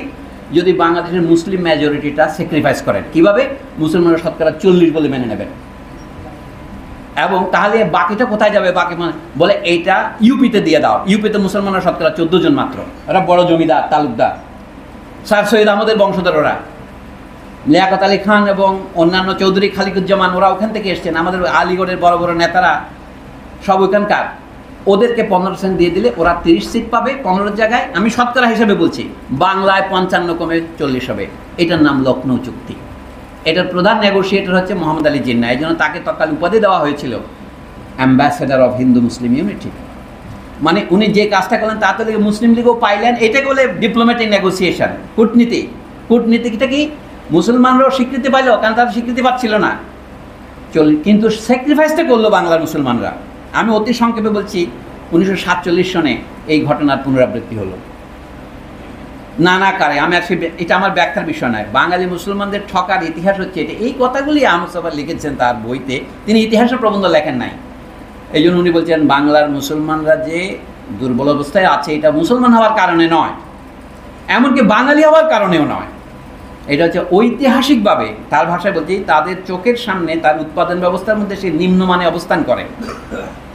যদি বাংলাদেশের মুসলিম মেজরিটিটা স্যাক্রিফাইস করেন। কীভাবে? মুসলমানরা শতকরা 40 বলে মেনে নেবেন, এবং তাহলে বাকিটা কোথায় যাবে? বাকি বলে এইটা ইউপিতে দিয়ে দাও। ইউপিতে মুসলমানরা শতকরা 14 জন মাত্র, ওরা বড় জমিদার, তালুকদার, স্যার সৈয়দ আহমদের বংশধর, ওরা লিয়াকত আলী খান এবং অন্যান্য চৌধুরী খালিকুজ্জামান, ওরা ওখান থেকে এসছেন। আমাদের আলিগড়ের বড় বড় নেতারা সব ওইখানকার। ওদেরকে 15% দিয়ে দিলে ওরা 30 সিট পাবে 15 জায়গায়। আমি শতকরা হিসেবে বলছি, বাংলায় 55 কমে 40 হবে। এটার নাম লখনৌ চুক্তি। এটার প্রধান নেগোসিয়েটর হচ্ছে মোহাম্মদ আলী জিন্না। এই জন্য তাকে তৎকাল উপাধি দেওয়া হয়েছিল ambassador of Hindu Muslim unity. মানে উনি যে কাজটা করলেন তাতে মুসলিম লীগও পাইলেন। এটাকে বলে ডিপ্লোম্যাটিক নেগোসিয়েশন, কূটনীতি। কূটনীতিটা কি? মুসলমানরাও স্বীকৃতি পাইল, কারণ তারা স্বীকৃতি পাচ্ছিল না, কিন্তু স্যাক্রিফাইসটা করলো বাংলার মুসলমানরা। আমি অতি সংক্ষেপে বলছি, 1947 সনে এই ঘটনার পুনরাবৃত্তি হলো নানা কারে। আমি আর এটা আমার ব্যাখ্যার বিষয় নয়। বাঙালি মুসলমানদের ঠকার ইতিহাস হচ্ছে এটা। এই কথাগুলি আহমদ সাফার লিখেছেন তার বইতে, তিনি ইতিহাসের প্রবন্ধ লেখেন নাই। এই জন্য উনি বলছেন বাংলার মুসলমানরা যে দুর্বল অবস্থায় আছে, এটা মুসলমান হওয়ার কারণে নয়, এমনকি বাঙালি হওয়ার কারণেও নয়। এটা হচ্ছে ঐতিহাসিকভাবে, তার ভাষায় বলছি, তাদের চোখের সামনে তার উৎপাদন ব্যবস্থার মধ্যে সে নিম্নমানে অবস্থান করে।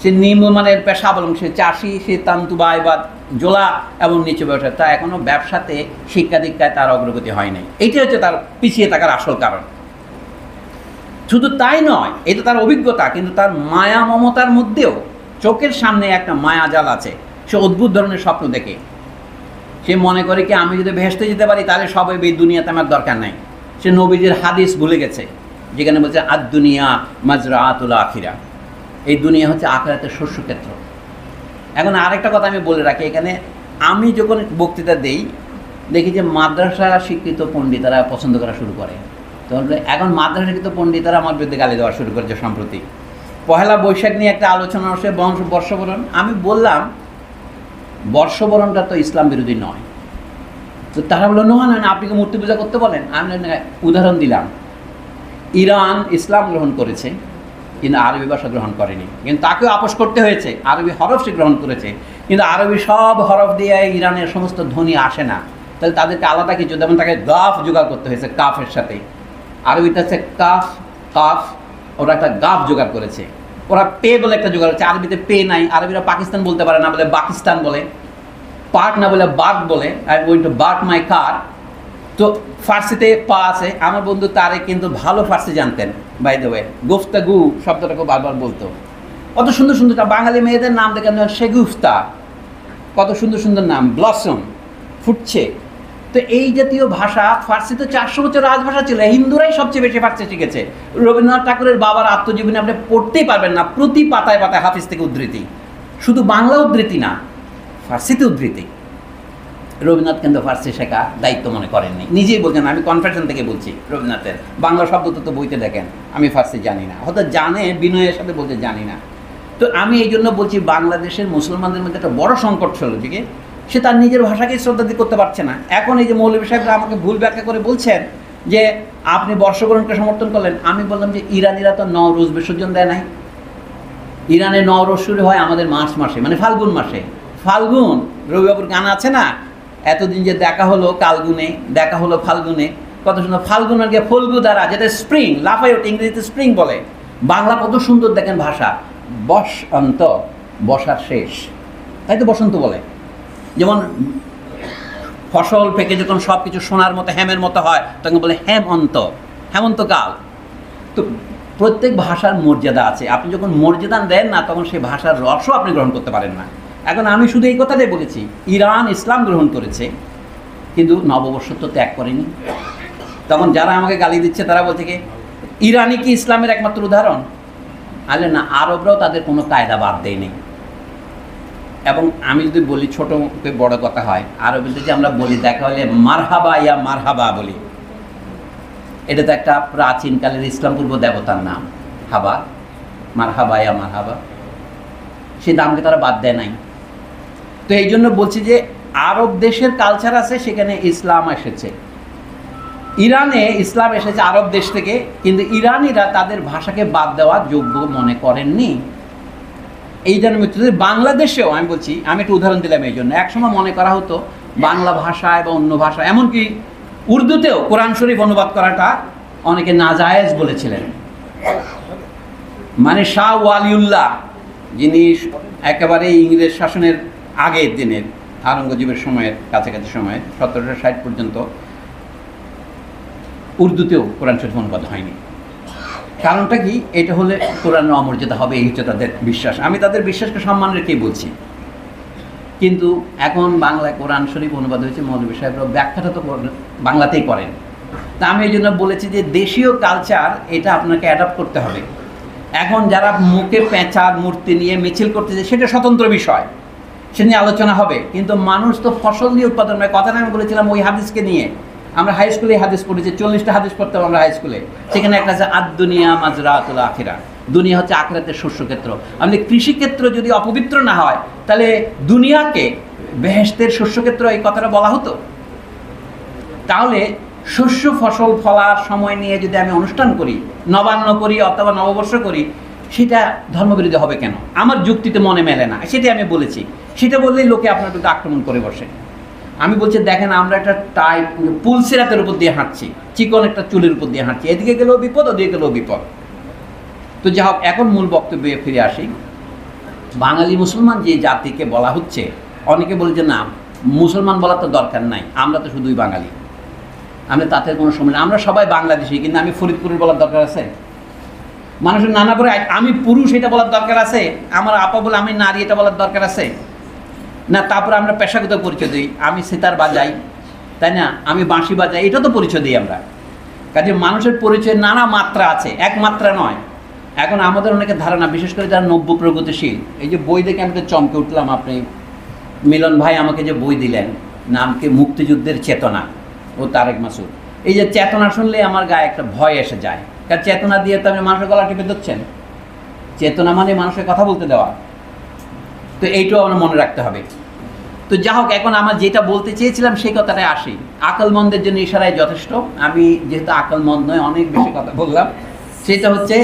সে নিম্নমানের পেশা অবলম্বন, সে চাষি, সে তান্তুবাই বা জোলা এবং নিচু ব্যবসা, তা এখনও ব্যবসাতে শিক্ষা দীক্ষায় তার অগ্রগতি হয় নাই। এইটা হচ্ছে তার পিছিয়ে থাকার আসল কারণ। শুধু তাই নয়, এটা তার অভিজ্ঞতা, কিন্তু তার মায়া মমতার মধ্যেও চোখের সামনে একটা মায়াজাল আছে। সে অদ্ভুত ধরনের স্বপ্ন দেখে। সে মনে করে কি আমি যদি ভেস্তে যেতে পারি তাহলে সবাই এই দুনিয়াতে আমার দরকার নাই। সে নবীজির হাদিস ভুলে গেছে, যেখানে বলছে আদ দুনিয়া মাজরাআতুল আখিরা, এই দুনিয়া হচ্ছে আখিরাতের শস্যক্ষেত্র। এখন আরেকটা কথা আমি বলে রাখি এখানে, আমি যখন বক্তৃতা দেই দেখি যে মাদ্রাসা শিক্ষিত পণ্ডিতরা পছন্দ করা শুরু করে। তখন এখন মাদ্রাসা শিক্ষিত পণ্ডিতরা আমার বিরুদ্ধে গালি দেওয়া শুরু করেছে। সম্প্রতি পহেলা বৈশাখ নিয়ে একটা আলোচনা আসে, বর্ষবরণ। আমি বললাম বর্ষবরণটা তো ইসলাম বিরোধী নয়। তো তারা বললো না না, আপনি কি মূর্তি পূজা করতে বলেন? আমি উদাহরণ দিলাম, ইরান ইসলাম গ্রহণ করেছে কিন্তু আরবি ভাষা গ্রহণ করেনি, কিন্তু তাকেও আপোষ করতে হয়েছে। আরবি হরফ সে গ্রহণ করেছে, কিন্তু আরবি সব হরফ দিয়ে ইরানের সমস্ত ধ্বনি আসে না। তাহলে তাদেরকে আলাদা কিছু, যেমন তাকে গাফ জোগাড় করতে হয়েছে কাফের সাথে। আরবিতে আছে কাফ কাফ, ওরা একটা গাফ জোগাড় করেছে। ওরা পে বলে একটা জোগাড় হচ্ছে, আরবিতে পে নাই, আরবিরা পাকিস্তান বলতে পারে না, বলে পাকিস্তান বলে, পার্ক না বলে বার্ক বলে, আই গোইং টু বার্ক মাই কার। তো ফার্সিতে পা আছে। আমার বন্ধু তারে কিন্তু ভালো ফার্সি জানতেন, বাই দ্য ওয়ে, গুফতাগু শব্দটাকে বারবার বলতো। কত সুন্দর সুন্দর বাঙালি মেয়েদের নাম দেখেন, শেগুফতা, কত সুন্দর সুন্দর নাম, ব্লসম, ফুটছে। তো এই জাতীয় ভাষা, ফার্সি তো 400 বছর রাজভাষা ছিল, হিন্দুরাই সবচেয়ে বেশি ফার্সি শিখেছে। রবীন্দ্রনাথ ঠাকুরের বাবার আত্মজীবনী আপনি পড়তেই পারবেন না, প্রতি পাতায় পাতায় হাফিজ থেকে উদ্ধৃতি, শুধু বাংলা উদ্ধৃতি না, ফার্সিতে উদ্ধৃতি। রবীন্দ্রনাথ কিন্তু ফার্সি শেখা দায়িত্ব মনে করেননি, নিজেই বলছেন, আমি কনফেশন থেকে বলছি রবীন্দ্রনাথের বাংলা শব্দ তো বইতে দেখেন, আমি ফার্সি জানি না, হয়তো জানে বিনয়ের সাথে বলতে জানি না। তো আমি এই জন্য বলছি, বাংলাদেশের মুসলমানদের মধ্যে একটা বড় সংকট ছিল যে সে তার নিজের ভাষাকেই শ্রদ্ধা করতে পারছে না। এখন এই যে মৌলভী সাহেবরা আমাকে ভুল ব্যাখ্যা করে বলছেন যে আপনি বর্ষবরণকে সমর্থন করলেন, আমি বললাম যে ইরানিরা তো নওরোজ বিসর্জন দেয় নাই। ইরানে নওরোজ শুরু হয় আমাদের মার্চ মাসে, মানে ফাল্গুন মাসে। ফাল্গুন, রবিবাবুর গান আছে না, এতদিন যে দেখা হলো কালগুনে, দেখা হলো ফাল্গুনে, কত সুন্দর। ফাল্গুন আর গিয়ে ফল্গু দ্বারা, যেটা স্প্রিং, লাফাই ওঠে, ইংরেজিতে স্প্রিং বলে, বাংলা কত সুন্দর দেখেন ভাষা, বসন্ত, বসার শেষ, তাই তো বসন্ত বলে। যেমন ফসল পেকে যখন সব কিছু সোনার মতো হেমের মতো হয়, তখন বলে হেমন্ত, হেমন্তকাল। তো প্রত্যেক ভাষার মর্যাদা আছে, আপনি যখন মর্যাদা দেন না, তখন সেই ভাষার রসও আপনি গ্রহণ করতে পারেন না। এখন আমি শুধু এই কথাটাই বলেছি, ইরান ইসলাম গ্রহণ করেছে কিন্তু নববর্ষ তো ত্যাগ করেনি। তখন যারা আমাকে গালি দিচ্ছে তারা বলছে কি ইরানি কি ইসলামের একমাত্র উদাহরণ? আলে না, আরবরাও তাদের কোনো কায়দা বাদ দেয়নি। এবং আমি যদি বলি, ছোট বড় কথা হয়, আরবিতে যে আমরা বলি দেখা হলে মারহাবা ইয়া মারহাবা বলি, এটা তো একটা প্রাচীনকালের ইসলাম পূর্ব দেবতার নাম, হাবা, মারহাবা ইয়া মারহাবা, সেই দামকে তারা বাদ দেয় নাই। তো এই জন্য বলছি যে আরব দেশের কালচার আছে, সেখানে ইসলাম এসেছে। ইরানে ইসলাম এসেছে আরব দেশ থেকে, কিন্তু ইরানিরা তাদের ভাষাকে বাদ দেওয়ার যোগ্য মনে করেননি। এই জন্য বাংলাদেশেও আমি বলছি, আমি একটা উদাহরণ দিলাম এই জন্য, একসময় মনে করা হতো বাংলা ভাষা এবং অন্য ভাষা, এমনকি উর্দুতেও কোরআন শরীফ অনুবাদ করাটা অনেকে নাজায়েজ বলেছিলেন। মানে শাহ ওয়ালিউল্লাহ, যিনি একেবারে ইংরেজ শাসনের আগের দিনের, আওরঙ্গজেবের সময়ের কাছাকাছি সময়ে 1760 পর্যন্ত উর্দুতেও কোরআন শরীফ অনুবাদ হয়নি। কারণটা কি? এটা হলে কোরআনের অমর্যাদা হবে, এই হচ্ছে তাদের বিশ্বাস। আমি তাদের বিশ্বাসকে সম্মান রেখেই বলছি। কিন্তু এখন বাংলায় কোরআন শরীফ অনুবাদ হয়েছে, মৌলভী সাহেবরা ব্যাখ্যাটা তো বাংলাতেই করেন। তা আমি এই জন্য বলেছি যে দেশীয় কালচার, এটা আপনাকে অ্যাডাপ্ট করতে হবে। এখন যারা মুখে পেঁচার মূর্তি নিয়ে মিছিল করতেছে, সেটা স্বতন্ত্র বিষয়, সে নিয়ে আলোচনা হবে। কিন্তু মানুষ তো ফসল দিয়ে উৎপাদন হয়। কথা আমি বলেছিলাম ওই হাদিসকে নিয়ে, আমরা হাই স্কুলে হাদিস পড়েছি, 40টা হাদিস পড়তাম আমরা হাই স্কুলে। সেখানে একটা আছে আদ-দুনিয়া মাজরাতুল আখিরা, দুনিয়া হচ্ছে আখিরাতের শস্যক্ষেত্র। আমাদের কৃষিক্ষেত্র যদি অপবিত্র না হয়, তাহলে দুনিয়াকে বেহেশতের শস্যক্ষেত্র, এই কথাটা বলা হতো। তাহলে শস্য ফসল ফলার সময় নিয়ে যদি আমি অনুষ্ঠান করি, নবান্ন করি অথবা নববর্ষ করি, সেটা ধর্মবিরোধী হবে কেন? আমার যুক্তিতে মনে মেলে না, সেটাই আমি বলেছি। সেটা বললেই লোকে আপনার বিরুদ্ধে আক্রমণ করে বসে। আমি বলছি দেখেন, আমরা একটা টাইট পুলসিরাতের উপর দিয়ে হাঁটছি, চিকন একটা চুলের উপর দিয়ে হাঁটছি, এদিকে গেলেও বিপদ, ওদিকে গেলেও বিপদ। তো যা হোক, এখন মূল বক্তব্যে ফিরে আসি। বাঙালি মুসলমান যে জাতিকে বলা হচ্ছে, অনেকে বলে যে না, মুসলমান বলার তো দরকার নাই, আমরা তো শুধুই বাঙালি, আমরা তাতে কোনো সময় না, আমরা সবাই বাংলাদেশি। কিন্তু আমি ফরিদপুরের বলার দরকার আছে? মানুষের নানা করে আমি পুরুষ এটা বলার দরকার আছে? আমার আপা বলে আমি নারী এটা বলার দরকার আছে না? তারপরে আমরা পেশাগত পরিচয় দিই, আমি সিতার বাজাই, তাই না, আমি বাঁশি বাজাই, এটা তো পরিচয় দিই আমরা। কাজে মানুষের পরিচয় নানা মাত্রা আছে, এক মাত্রা নয়। এখন আমাদের অনেকের ধারণা, বিশেষ করে যারা নব্য প্রগতিশীল, এই যে বই দেখে আমি তো চমকে উঠলাম। আপনি মিলন ভাই আমাকে যে বই দিলেন, নামকে মুক্তিযুদ্ধের চেতনা, ও তারেক মাসুদ, এই যে চেতনা শুনলে আমার গায়ে একটা ভয় এসে যায়। কারণ চেতনা দিয়ে তো আপনি মানুষের গলা টিপে দিচ্ছেন। চেতনা মানে মানুষের কথা বলতে দেওয়া, তো এইটাও আমরা মনে রাখতে হবে। তো যা হোক, এখন আমার যেটা বলতে চেয়েছিলাম সেই কথাটাই আসি। আকলমন্দের জন্য ইশারায় যথেষ্ট। আমি যেহেতু আকলমন্দ নয়, অনেক বেশি কথা বললাম। সেটা হচ্ছে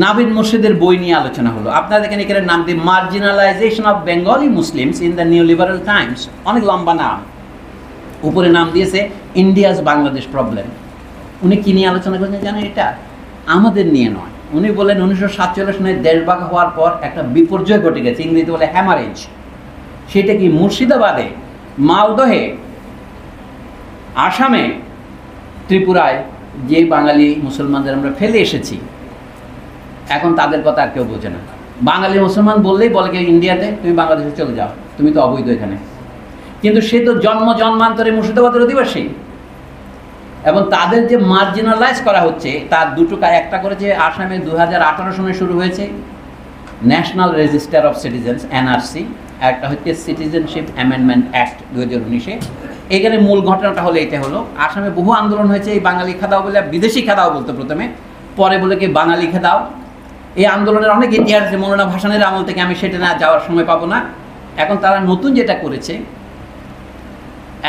নাবিদ মুর্শিদের বই নিয়ে আলোচনা হলো। আপনারা দেখেন এখানে নাম দিয়ে marginalisation of Bengali Muslims in the new liberal times, অনেক লম্বা নাম। উপরে নাম দিয়েছে ইন্ডিয়াজ বাংলাদেশ প্রবলেম। উনি কি নিয়ে আলোচনা করেছেন জানেন? এটা আমাদের নিয়ে নয়। উনি বলেন 1947 সনে দেশভাগ হওয়ার পর একটা বিপর্যয় ঘটে গেছে, ইংরেজিতে বলে হ্যামারেজ। সেটা কি মুর্শিদাবাদে, মালদহে, আসামে, ত্রিপুরায় যে বাঙালি মুসলমানদের আমরা ফেলে এসেছি, এখন তাদের কথা আর কেউ বোঝে না। বাঙালি মুসলমান বললেই বলে কি ইন্ডিয়াতে, তুমি বাংলাদেশে চলে যাও, তুমি তো অবৈধ এখানে। কিন্তু সে তো জন্মান্তরে মুর্শিদাবাদের অধিবাসী, এবং তাদের যে মার্জিনালাইজ করা হচ্ছে তার দুটো একটা করেছে আসামে 2018 সনে শুরু হয়েছে national register of citizens NRC, একটা হচ্ছে সিটিজেনশিপ অ্যামেন্ডমেন্ট অ্যাক্ট 2019-এ। এখানে মূল ঘটনাটা হলো এটা হলো, আসামে বহু আন্দোলন হয়েছে এই বাঙালি খেদাও বলে, বিদেশি খেদাও বলতো প্রথমে, পরে বলে কি বাঙালি খেদাও। এই আন্দোলনের অনেক ইতিহাস আছে, মৌলানা ভাসানের আমল থেকে, আমি সেটা না যাওয়ার সময় পাবো না। এখন তারা নতুন যেটা করেছে,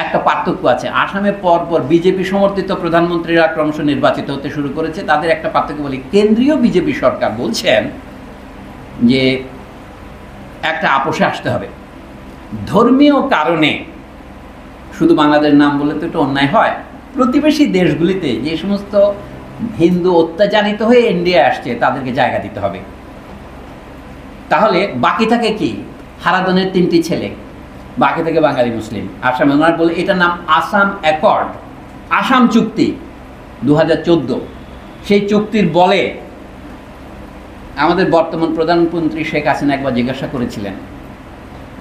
একটা পার্থক্য আছে। আসামে পরপর বিজেপি সমর্থিত প্রধানমন্ত্রীরা ক্রমশ নির্বাচিত হতে শুরু করেছে। তাদের একটা পার্থক্য বলি, কেন্দ্রীয় বিজেপি সরকার বলছেন যে একটা আপোষে আসতে হবে ধর্মীয় কারণে। শুধু বাংলাদেশ নাম বলে তো একটু অন্যায় হয়। প্রতিবেশী দেশগুলিতে যে সমস্ত হিন্দু অত্যাচারিত হয়ে ইন্ডিয়া আসছে তাদেরকে জায়গা দিতে হবে। তাহলে বাকি থাকে কি? হারাধনের 3টি ছেলে, বাকি থেকে বাঙালি মুসলিম। আসামে ওনার বলে এটার নাম আসাম অ্যাকর্ড, আসাম চুক্তি 2014। সেই চুক্তির বলে আমাদের বর্তমান প্রধানমন্ত্রী শেখ হাসিনা একবার জিজ্ঞাসা করেছিলেন,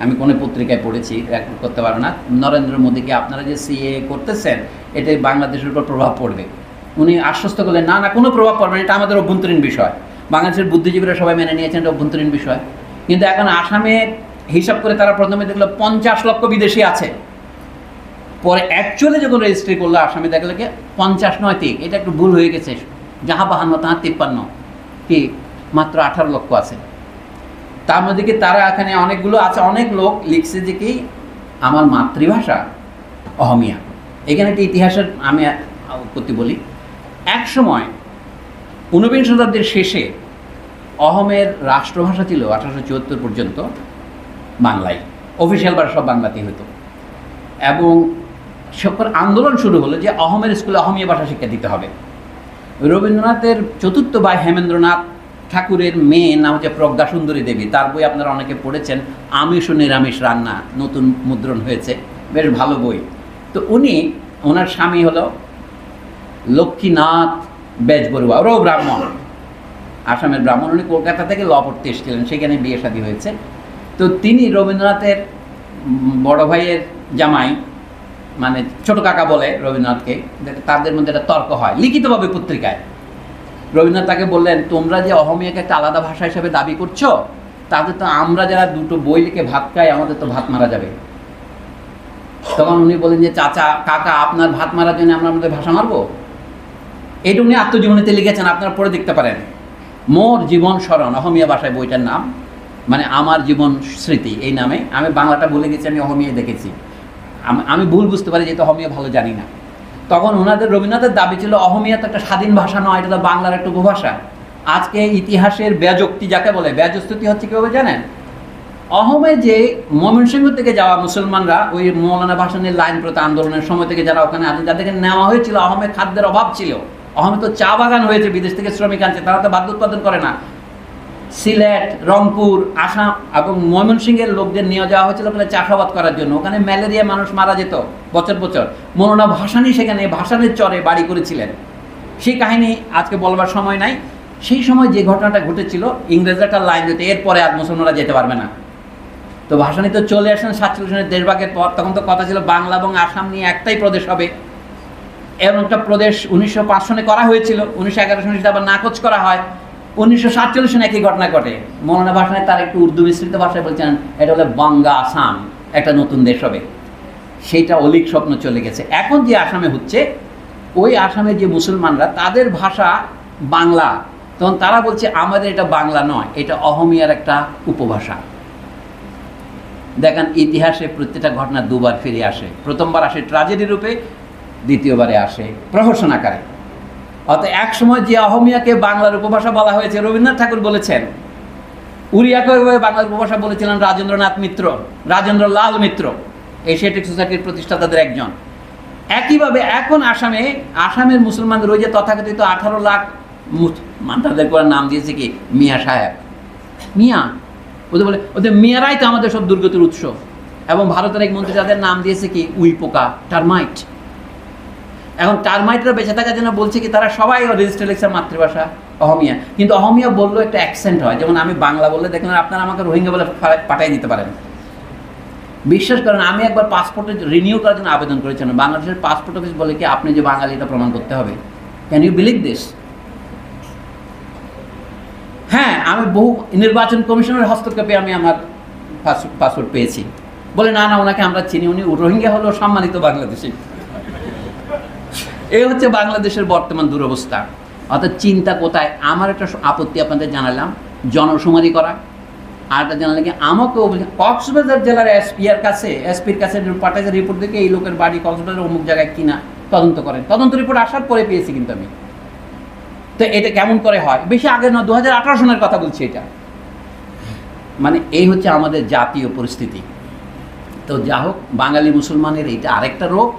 আমি কোনো পত্রিকায় পড়েছি, করতে পারো না, নরেন্দ্র মোদীকে আপনারা যে সিএ করতেছেন এটা বাংলাদেশের উপর প্রভাব পড়বে। উনি আশ্বস্ত করলেন না না, কোনো প্রভাব পড়বে না, এটা আমাদের অভ্যন্তরীণ বিষয়। বাংলাদেশের বুদ্ধিজীবীরা সবাই মেনে নিয়েছেন এটা অভ্যন্তরীণ বিষয়। কিন্তু এখন আসামে হিসাব করে তারা প্রথমে দেখলো 50 লক্ষ বিদেশি আছে, পরে অ্যাকচুয়ালি যখন রেজিস্ট্রি করলো আসামে দেখলো কি 50 নয়, এটা একটু ভুল হয়ে গেছে, যাহা 52 তাহা 53, কি মাত্র 18 লক্ষ আছে। তার মধ্যে কি তারা এখানে অনেকগুলো আছে, অনেক লোক লিখছে যে কি আমার মাতৃভাষা অহমিয়া। এখানে একটা ইতিহাসের আমি উৎপত্তি বলি। এক সময় 19বিংশ শতাব্দীর শেষে অহমের রাষ্ট্রভাষা ছিল 1874 পর্যন্ত বাংলায়, অফিসিয়াল ভাষা সব বাংলাতেই হতো। এবং সকল আন্দোলন শুরু হলো যে অহমের স্কুলে অহমিয়া ভাষা শিক্ষা দিতে হবে। রবীন্দ্রনাথের চতুর্থ ভাই হেমেন্দ্রনাথ ঠাকুরের মেয়ে নাম হচ্ছে প্রজ্ঞা সুন্দরী দেবী, তার বই আপনারা অনেকে পড়েছেন, আমিষ ও নিরামিষ রান্না, নতুন মুদ্রণ হয়েছে, বেশ ভালো বই। তো ওনার স্বামী হলো লক্ষ্মীনাথ বেজবরুয়া, ওরাও ব্রাহ্মণ, আসামের ব্রাহ্মণ। উনি কলকাতা থেকে ল পড়তে এসেছিলেন, সেখানে বিয়ে শাদী হয়েছে। তো তিনি রবীন্দ্রনাথের বড় ভাইয়ের জামাই, মানে ছোট কাকা বলে রবীন্দ্রনাথকে, তাদের মধ্যে একটা তর্ক হয় লিখিতভাবে পত্রিকায়। রবীন্দ্রনাথ তাকে বললেন, তোমরা যে অহমিয়াকে একটা আলাদা ভাষা হিসেবে দাবি করছো, তাদের তো আমরা যারা দুটো বই লিখে ভাত খাই, আমাদের তো ভাত মারা যাবে। তখন উনি বলেন যে চাচা কাকা, আপনার ভাত মারার জন্য আমরা আমাদের ভাষা মারবো? এটা উনি আত্মজীবনীতে লিখেছেন, আপনারা পড়ে দেখতে পারেন। মোর জীবন স্মরণ, অহমিয়া ভাষায় বইটার নাম, মানে আমার জীবন স্মৃতি এই নামে। আমি বাংলাটা ভুলে গেছি, আমি অহমিয়া দেখেছি, আমি ভুল বুঝতে পারি যেহেতু অহমিয়া ভালো জানি না। তখন ওনাদের রবীন্দ্রনাথের দাবি ছিল অহমিয়া তো একটা স্বাধীন ভাষা নয়, এটা তো বাংলার একটা উপভাষা। আজকে ইতিহাসের ব্যাজোক্তি যাকে বলে, ব্যাজস্তুতি হচ্ছে কীভাবে জানেন? অহমে যে ময়মনসিংহ থেকে যাওয়া মুসলমানরা ওই মৌলানা ভাসানীর লাইন প্রথা আন্দোলনের সময় থেকে যারা ওখানে আছে, যাদেরকে নেওয়া হয়েছিল, অহমে খাদ্যের অভাব ছিল। অহমে তো চা বাগান হয়েছে, বিদেশ থেকে শ্রমিক আনছে, তারা তো বাদ্য উৎপাদন করে না। সিলেট, রংপুর, আসাম এবং ময়মনসিংহের লোকদের নিয়ে যাওয়া হয়েছিল ওখানে চাষাবাদ করার জন্য। ওখানে ম্যালেরিয়া মানুষ মারা যেত বছর বছর। মৌলানা ভাসানী সেখানে ভাসানের চরে বাড়ি করেছিলেন। সেই কাহিনী আজকে বলবার সময় নাই। সেই সময় যে ঘটনাটা ঘটেছিল, ইংরেজরা একটা লাইন দিতে, এরপরে আর মুসলমানরা যেতে পারবে না। তো ভাসানী তো চলে আসেন 47 সনের দেশভাগের পর। তখন তো কথা ছিল বাংলা এবং আসাম নিয়ে একটাই প্রদেশ হবে। এমন একটা প্রদেশ 1905 সনে করা হয়েছিল, 1911 সনে সেটা আবার নাকচ করা হয়। 1947 সনে একই ঘটনা ঘটে। মৌলানা ভাসানী তার একটু উর্দু মিশ্রিত ভাষায় বলছেন এটা হলো বাঙ্গা আসাম, একটা নতুন দেশ হবে। সেইটা অলিক স্বপ্ন চলে গেছে। এখন যে আসামে হচ্ছে, ওই আসামে যে মুসলমানরা তাদের ভাষা বাংলা, তখন তারা বলছে আমাদের এটা বাংলা নয়, এটা অহমিয়ার একটা উপভাষা। দেখেন ইতিহাসে প্রত্যেকটা ঘটনা দুবার ফিরে আসে। প্রথমবার আসে ট্র্যাজেডি রূপে, দ্বিতীয়বারে আসে প্রহসন আকারে। অর্থাৎ এক সময় যে অহমিয়াকে বাংলার উপভাষা বলা হয়েছে, রবীন্দ্রনাথ ঠাকুর বলেছেন, উড়িয়াকে বাংলার উপভাষা বলেছিলেন রাজেন্দ্রনাথ মিত্র, রাজেন্দ্র লাল মিত্র, এশিয়াটিক সোসাইটির প্রতিষ্ঠাতাদের একজন। একইভাবে এখন আসামের মুসলমানদের ওই যে তথাকথিত 18 লাখ তাদের করে নাম দিয়েছে কি মিয়া সাহেব, মিয়া, ওদের বলে ওদের মিয়ারাই তো আমাদের সব দুর্গতির উৎস। এবং ভারতের এক মন্ত্রী তাদের নাম দিয়েছে কি উই পোকা, টার্মাইট। এখন টার্মাইটরা বেঁচে থাকার জন্য বলছে কি তারা সবাই রেজিস্টার লিখছে মাতৃভাষা অহমিয়া, কিন্তু অহমিয়া বললেও একটা অ্যাকসেন্ট হয়। যেমন আমি বাংলা বললে দেখলেন আপনারা আমাকে রোহিঙ্গা বলে পাঠিয়ে দিতে পারেন। বিশ্বাস করেন আমি একবার পাসপোর্টে রিনিউ করার জন্য আবেদন করেছিলাম, বাংলাদেশের পাসপোর্ট অফিস বলে কি আপনি যে বাঙালি এটা প্রমাণ করতে হবে। Can you believe this? হ্যাঁ, আমি বহু নির্বাচন কমিশনের হস্তক্ষেপে আমি আমার পাসপোর্ট পেয়েছি। বলে না না, ওনাকে আমরা চিনি, উনি রোহিঙ্গা হলেও সম্মানিত বাংলাদেশি। এই হচ্ছে বাংলাদেশের বর্তমান দুরবস্থা। অর্থাৎ চিন্তা কোথায়? আমার একটা আপত্তি আপনাদের জানালাম, জনশুমারি করা। আর একটা জানালে কি আমাকে কক্সবাজার জেলার এসপির কাছে পাঠাইছে রিপোর্ট দেখে এই লোকের বাড়ি কক্সবাজার অমুক জায়গায় কিনা তদন্ত করেন। তদন্ত রিপোর্ট আসার পরে পেয়েছি কিন্তু আমি। তো এটা কেমন করে হয়? বেশি আগে না, 2018 সনের কথা বলছি এটা। মানে এই হচ্ছে আমাদের জাতীয় পরিস্থিতি। তো যা হোক, বাঙালি মুসলমানের এইটা আরেকটা রোগ।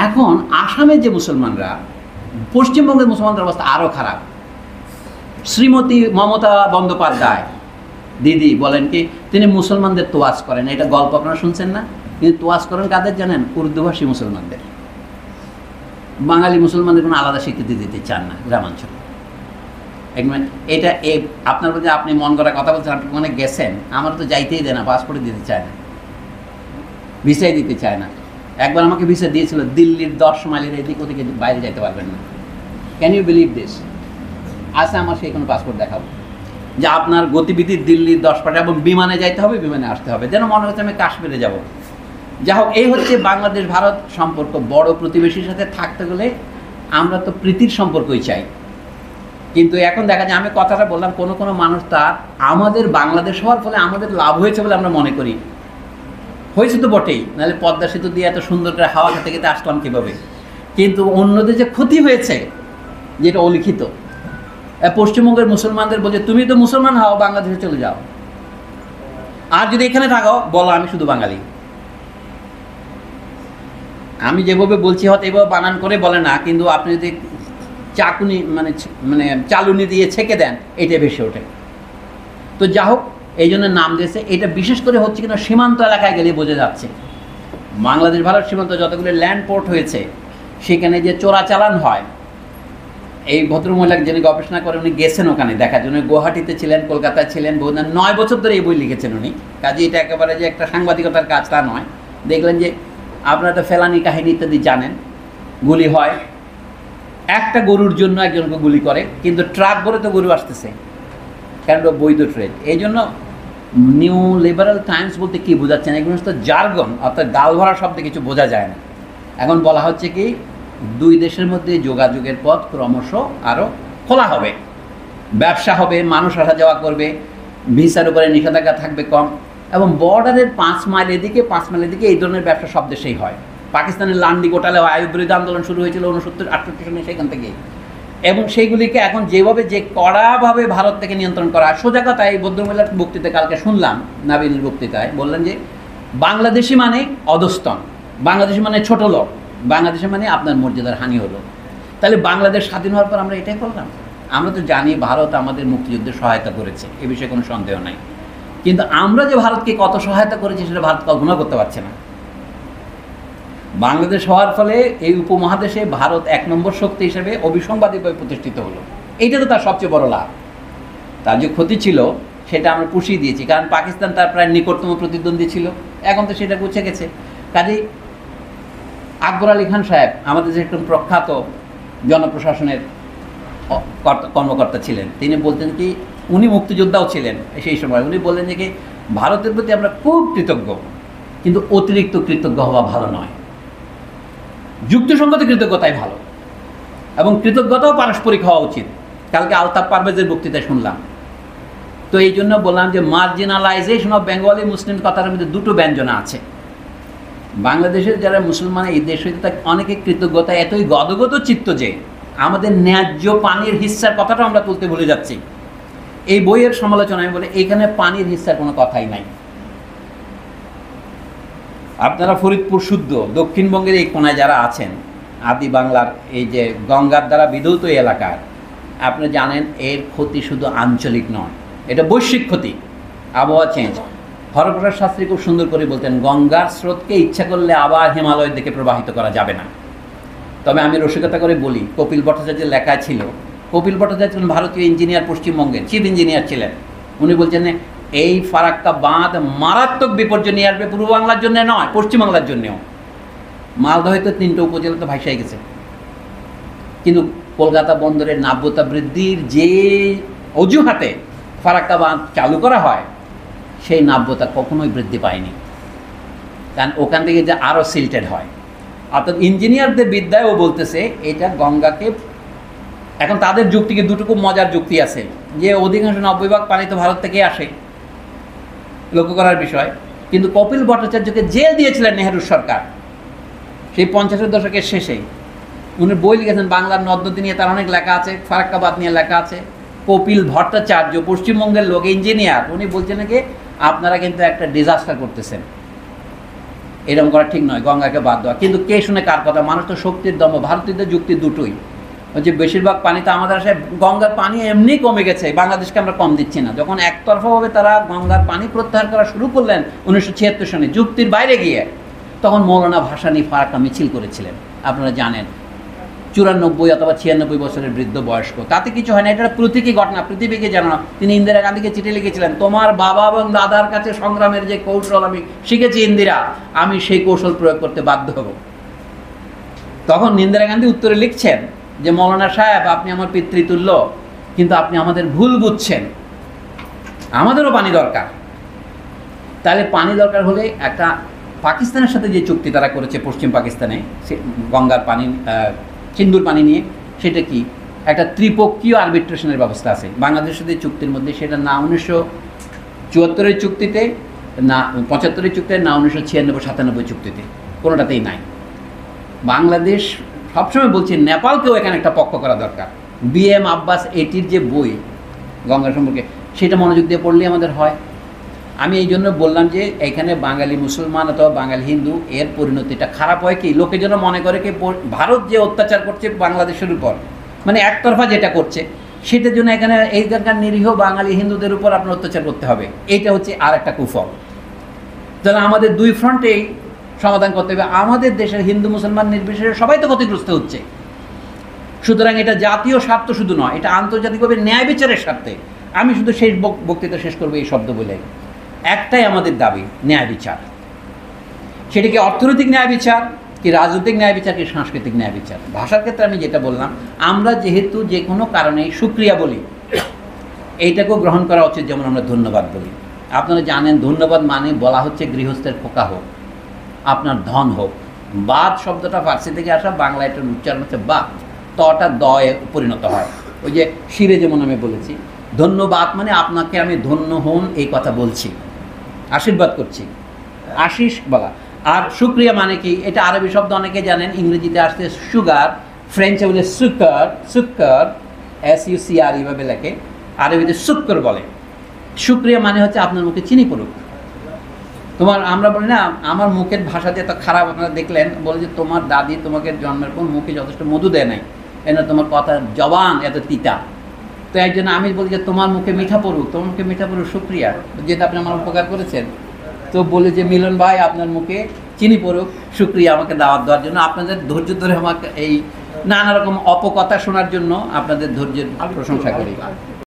এখন আসামের যে মুসলমানরা, পশ্চিমবঙ্গের মুসলমানদের অবস্থা আরও খারাপ। শ্রীমতী মমতা বন্দ্যোপাধ্যায় দিদি বলেন কি তিনি মুসলমানদের তোয়াজ করেন। এটা গল্প আপনারা শুনছেন না? কিন্তু তোয়াজ করেন কাদের জানেন? উর্দুভাষী মুসলমানদের। বাঙালি মুসলমানদের কোনো আলাদা স্বীকৃতি দিতে চান না গ্রামাঞ্চলে। এটা আপনার মধ্যে আপনি মন করা কথা বলছেন, আপনি ওখানে গেছেন, আমার তো যাইতেই দেয় না, পাসপোর্টে দিতে চায় না, ভিসাই দিতে চায় না। একবার আমাকে ভিসা দিয়েছিল, দিল্লির 10 মাইলের এদিক ওদিকে বাইরে যাইতে পারবেন না। Can you believe this? আচ্ছা, আমার সেই কোনো পাসপোর্ট দেখাবো যে আপনার গতিবিধি দিল্লির 10 পাটা, এবং বিমানে যাইতে হবে, বিমানে আসতে হবে, যেন মনে হচ্ছে আমি কাশ্মীরে যাব। যা হোক, এই হচ্ছে বাংলাদেশ ভারত সম্পর্ক। বড় প্রতিবেশীর সাথে থাকতে গেলে আমরা তো প্রীতির সম্পর্কই চাই। কিন্তু এখন দেখা যায়, আমি কথাটা বললাম, কোনো কোনো মানুষ তার আমাদের বাংলাদেশ হওয়ার ফলে আমাদের লাভ হয়েছে বলে আমরা মনে করি। হয়েছে তো বটেই, নাহলে পদ্মা সেতু দিয়ে এত সুন্দর করে হাওয়া খেতে খেতে আসলাম কীভাবে। কিন্তু অন্যদের যে ক্ষতি হয়েছে, যেটা অলিখিত। পশ্চিমবঙ্গের মুসলমানদের বলছে তুমি তো মুসলমান হও, বাংলাদেশে চলে যাও, আর যদি এখানে থাকো বলো আমি শুধু বাঙালি। আমি যেভাবে বলছি হয়তো এভাবে বানান করে বলে না, কিন্তু আপনি যদি চাকুনি মানে চালুনি দিয়ে ছেঁকে দেন, এটা ভেসে ওঠে। তো যা হোক, এই জন্য নাম দিয়েছে। এটা বিশেষ করে হচ্ছে কিনা সীমান্ত এলাকায় গেলে বোঝা যাচ্ছে। বাংলাদেশ ভারত সীমান্ত যতগুলো ল্যান্ড পোর্ট হয়েছে, সেখানে যে চোরাচালান হয়, এই ভদ্রমহিলা যিনি গবেষণা করে উনি গেছেন ওখানে দেখার জন্য। গুয়াহাটিতে ছিলেন, কলকাতায় ছিলেন, বহু 9 বছর ধরে এই বই লিখেছেন উনি। কাজে এটা একেবারে যে একটা সাংবাদিকতার কাজ তা নয়। দেখলেন যে আপনারা তো ফেলানি কাহিনী ইত্যাদি জানেন, গুলি হয়, একটা গরুর জন্য একজনকে গুলি করে, কিন্তু ট্রাক ভরে তো গরু আসতেছে, কারণ বৈধ ট্রেড। এই জন্য নিউ লিবারাল টাইমস বলতে কী বোঝাচ্ছেন? এগুলো তো জার্গন, অর্থাৎ গাল ভরা শব্দে কিছু বোঝা যায় না। এখন বলা হচ্ছে কি দুই দেশের মধ্যে যোগাযোগের পথ ক্রমশ আরও খোলা হবে, ব্যবসা হবে, মানুষ আসা যাওয়া করবে, ভিসার উপরে নিষেধাজ্ঞা থাকবে কম, এবং বর্ডারের 5 মাইল এদিকে 5 মাইল এদিকে এই ধরনের ব্যবসা সব দেশেই হয়। পাকিস্তানের লান্ডি গোটালে আইয়ুব বিরোধী আন্দোলন শুরু হয়েছিল 69-68 সনে, সেখান থেকে। এবং সেইগুলিকে এখন যেভাবে যে কড়াভাবে ভারত থেকে নিয়ন্ত্রণ করা। সোজা কথা, এই ভদ্রমহিলার বক্তৃতায় কালকে শুনলাম, নাবিনীর বক্তৃতায় বললেন যে বাংলাদেশি মানে অধস্তন, বাংলাদেশি মানে ছোট লোক, বাংলাদেশি মানে আপনার মর্যাদার হানি হলো। তাহলে বাংলাদেশ স্বাধীন হওয়ার পর আমরা এটাই করলাম। আমরা তো জানি ভারত আমাদের মুক্তিযুদ্ধে সহায়তা করেছে, এ বিষয়ে কোনো সন্দেহ নাই। কিন্তু আমরা যে ভারতকে কত সহায়তা করেছি সেটা ভারত কল্পনা করতে পারছে না। বাংলাদেশ হওয়ার ফলে এই উপমহাদেশে ভারত 1 নম্বর শক্তি হিসেবে অবিসংবাদিকভাবে প্রতিষ্ঠিত হলো। এইটা তো তার সবচেয়ে বড় লাভ। তার যে ক্ষতি ছিল সেটা আমরা পুষিয়ে দিয়েছি, কারণ পাকিস্তান তার প্রায় নিকটতম প্রতিদ্বন্দ্বী ছিল, এখন তো সেটা গুছে গেছে। কাজেই আকবর আলী খান সাহেব আমাদের যে একজন প্রখ্যাত জনপ্রশাসনের কর্মকর্তা ছিলেন, তিনি বলতেন কি, উনি মুক্তিযোদ্ধাও ছিলেন সেই সময়, উনি বললেন যে কি ভারতের প্রতি আমরা খুব কৃতজ্ঞ, কিন্তু অতিরিক্ত কৃতজ্ঞ হওয়া ভালো নয়, যুক্তিসঙ্গত কৃতজ্ঞতাই ভালো, এবং কৃতজ্ঞতাও পারস্পরিক হওয়া উচিত। কালকে আলতাফ পারভেজের বক্তৃতায় শুনলাম। তো এই জন্য বললাম যে মার্জিনালাইজেশন অফ বেঙ্গলি মুসলিম কথার মধ্যে দুটো ব্যঞ্জনা আছে। বাংলাদেশের যারা মুসলমান এই দেশ হইতে থাকে অনেকে কৃতজ্ঞতা এতই গদগদ চিত্ত যে আমাদের ন্যায্য পানির হিস্সার কথাটাও আমরা তুলতে ভুলে যাচ্ছি। এই বইয়ের সমালোচনা আমি বলি, এখানে পানির হিস্সার কোনো কথাই নাই। আপনারা ফরিদপুর শুদ্ধ দক্ষিণবঙ্গের এই কোনায় যারা আছেন, আদি বাংলার এই যে গঙ্গার দ্বারা বিধৌত এলাকায়, আপনি জানেন এর ক্ষতি শুধু আঞ্চলিক নয়, এটা বৈশ্বিক ক্ষতি। আবহাওয়া চেঞ্জ, হরপ্রসাদ শাস্ত্রী খুব সুন্দর করে বলতেন, গঙ্গার স্রোতকে ইচ্ছা করলে আবার হিমালয়ের দিকে প্রবাহিত করা যাবে না। তবে আমি রসিকতা করে বলি, কপিল ভট্টাচার্যের লেখা ছিল, কপিল ভট্টাচার্য ছিলেন ভারতীয় ইঞ্জিনিয়ার, পশ্চিমবঙ্গের চিফ ইঞ্জিনিয়ার ছিলেন। উনি বলছেন এই ফারাক্কা বাঁধ মারাত্মক বিপর্যয় নিয়ে আসবে, পূর্ব বাংলার জন্য নয়, পশ্চিমবাংলার জন্যেও। মালদহ হয়তো 3টে উপজেলা তো ভাইসাই গেছে, কিন্তু কলকাতা বন্দরের নাব্যতা বৃদ্ধির যে অজুহাতে ফারাক্কা বাঁধ চালু করা হয়, সেই নাব্যতা কখনোই বৃদ্ধি পায়নি, কারণ ওখান থেকে যে আরও সিল্টেড হয়। অর্থাৎ ইঞ্জিনিয়ারদের বিদ্যায়ও বলতেছে এটা গঙ্গাকে, এখন তাদের যুক্তিকে দুটো খুব মজার যুক্তি আছে, যে অধিকাংশ 90% পানি তো ভারত থেকে আসে, লক্ষ্য করার বিষয়। কিন্তু কপিল ভট্টাচার্যকে জেল দিয়েছিলেন নেহেরুর সরকার সেই 50-এর দশকের শেষে। উনি বই লিখেছেন বাংলার নদ নদী নিয়ে, তার অনেক লেখা আছে, ফারাক্কা বাঁধ নিয়ে লেখা আছে। কপিল ভট্টাচার্য পশ্চিমবঙ্গের লোক, ইঞ্জিনিয়ার, উনি বলছেন নাকি আপনারা কিন্তু একটা ডিজাস্টার করতেছেন, এরকম করা ঠিক নয়, গঙ্গাকে বাদ দেওয়া। কিন্তু কে শুনে কার কথা? মানুষ তো শক্তির দম্ভ। ভারতীয়দের যুক্তি দুটোই, যে বেশিরভাগ পানি তো আমাদের আসে, গঙ্গার পানি এমনি কমে গেছে, বাংলাদেশকে আমরা কম দিচ্ছি না। যখন একতরফাভাবে তারা গঙ্গার পানি প্রত্যাহার করা শুরু করলেন 1976 সনে, যুক্তির বাইরে গিয়ে, তখন মৌলানা ভাসানী ফারাক্কা মিছিল করেছিলেন, আপনারা জানেন। 94 অথবা 96 বছরের বৃদ্ধ বয়স্ক, তাতে কিছু হয় না, এটা প্রতীকী ঘটনা, পৃথিবীকে জানানো। তিনি ইন্দিরা গান্ধীকে চিঠি লিখেছিলেন, তোমার বাবা এবং দাদার কাছে সংগ্রামের যে কৌশল আমি শিখেছি ইন্দিরা, আমি সেই কৌশল প্রয়োগ করতে বাধ্য হব। তখন ইন্দিরা গান্ধী উত্তরে লিখছেন যে মৌলানা সাহেব, আপনি আমার পিতৃতুল্য, কিন্তু আপনি আমাদের ভুল বুঝছেন, আমাদেরও পানি দরকার। তাহলে পানি দরকার হলে একটা পাকিস্তানের সাথে যে চুক্তি তারা করেছে পশ্চিম পাকিস্তানে গঙ্গার পানি, সিন্ধুর পানি নিয়ে, সেটা কি একটা ত্রিপক্ষীয় আরবিট্রেশনের ব্যবস্থা আছে বাংলাদেশের সাথে চুক্তির মধ্যে। সেটা না 1974-এর চুক্তিতে, না 75-এর চুক্তিতে, না 1996-97 চুক্তিতে, কোনোটাতেই নাই। বাংলাদেশ সবসময় বলছি নেপালকেও এখানে একটা পক্ষ করা দরকার। BM আব্বাস এটির যে বই গঙ্গা সম্পর্কে, সেটা মনোযোগ দিয়ে পড়লেই আমাদের হয়। আমি এই জন্য বললাম যে এখানে বাঙালি মুসলমান অথবা বাঙালি হিন্দু, এর পরিণতিটা খারাপ হয় কি, লোকে যেন মনে করে কি ভারত যে অত্যাচার করছে বাংলাদেশের উপর, মানে একতরফা যেটা করছে, সেটার জন্য এখানে এইখানকার নিরীহ বাঙালি হিন্দুদের উপর আপনার অত্যাচার করতে হবে। এইটা হচ্ছে আর একটা কুফল। তাহলে আমাদের দুই ফ্রন্টেই সমাধান করতে হবে। আমাদের দেশের হিন্দু মুসলমান নির্বিশেষে সবাই তো ক্ষতিগ্রস্ত হচ্ছে। সুতরাং এটা জাতীয় স্বার্থ শুধু নয়, এটা আন্তর্জাতিকভাবে ন্যায় বিচারের স্বার্থে। আমি শুধু শেষ বক্তৃতা শেষ করবো এই শব্দ বলে, একটাই আমাদের দাবি, ন্যায় বিচার। সেটা কি অর্থনৈতিক ন্যায় বিচার, কি রাজনৈতিক ন্যায় বিচার, কি সাংস্কৃতিক ন্যায় বিচার। ভাষার ক্ষেত্রে আমি যেটা বললাম, আমরা যেহেতু যে কোনো কারণে শুকরিয়া বলি, এইটাকেও গ্রহণ করা উচিত, যেমন আমরা ধন্যবাদ বলি। আপনারা জানেন ধন্যবাদ মানে বলা হচ্ছে গৃহস্থের খোকা হোক, আপনার ধন হোক। বাদ শব্দটা ফার্সি থেকে আসা, বাংলা এটার উচ্চারণ হচ্ছে বা, তটা দয়ে পরিণত হয়। ওই যে শিরে যেমন আমি বলেছি, ধন্যবাদ মানে আপনাকে আমি ধন্য হন এই কথা বলছি, আশীর্বাদ করছি, আশিস বলা। আর শুক্রিয়া মানে কি, এটা আরবি শব্দ অনেকে জানেন, ইংরেজিতে আসছে সুগার, ফ্রেঞ্চে বলে সুকার, সুকার SUCR এইভাবে লেখে, আরবিতে সুক্কর বলে। শুক্রিয়া মানে হচ্ছে আপনার মুখে চিনি পড়ুক। আমরা বলি না, আমার মুখের ভাষা যে এত খারাপ, আপনারা দেখলেন, বলে যে তোমার দাদি তোমাকে জন্মের পর মুখে যথেষ্ট মধু দেয় নাই, এনা তোমার কথা জবান এত তিতা। তো এই জন্য আমি বলি যে তোমার মুখে মিঠা পড়ুক, তোমার মুখে মিঠা পড়ুক, শুক্রিয়া, যেটা আপনি আমার উপকার করেছেন। তো বলে যে মিলন ভাই আপনার মুখে চিনি পড়ুক, শুক্রিয়া আমাকে দাওয়াত দেওয়ার জন্য, আপনাদের ধৈর্য ধরে আমাকে এই নানা রকম অপকথা শোনার জন্য আপনাদের ধৈর্যের প্রশংসা করি।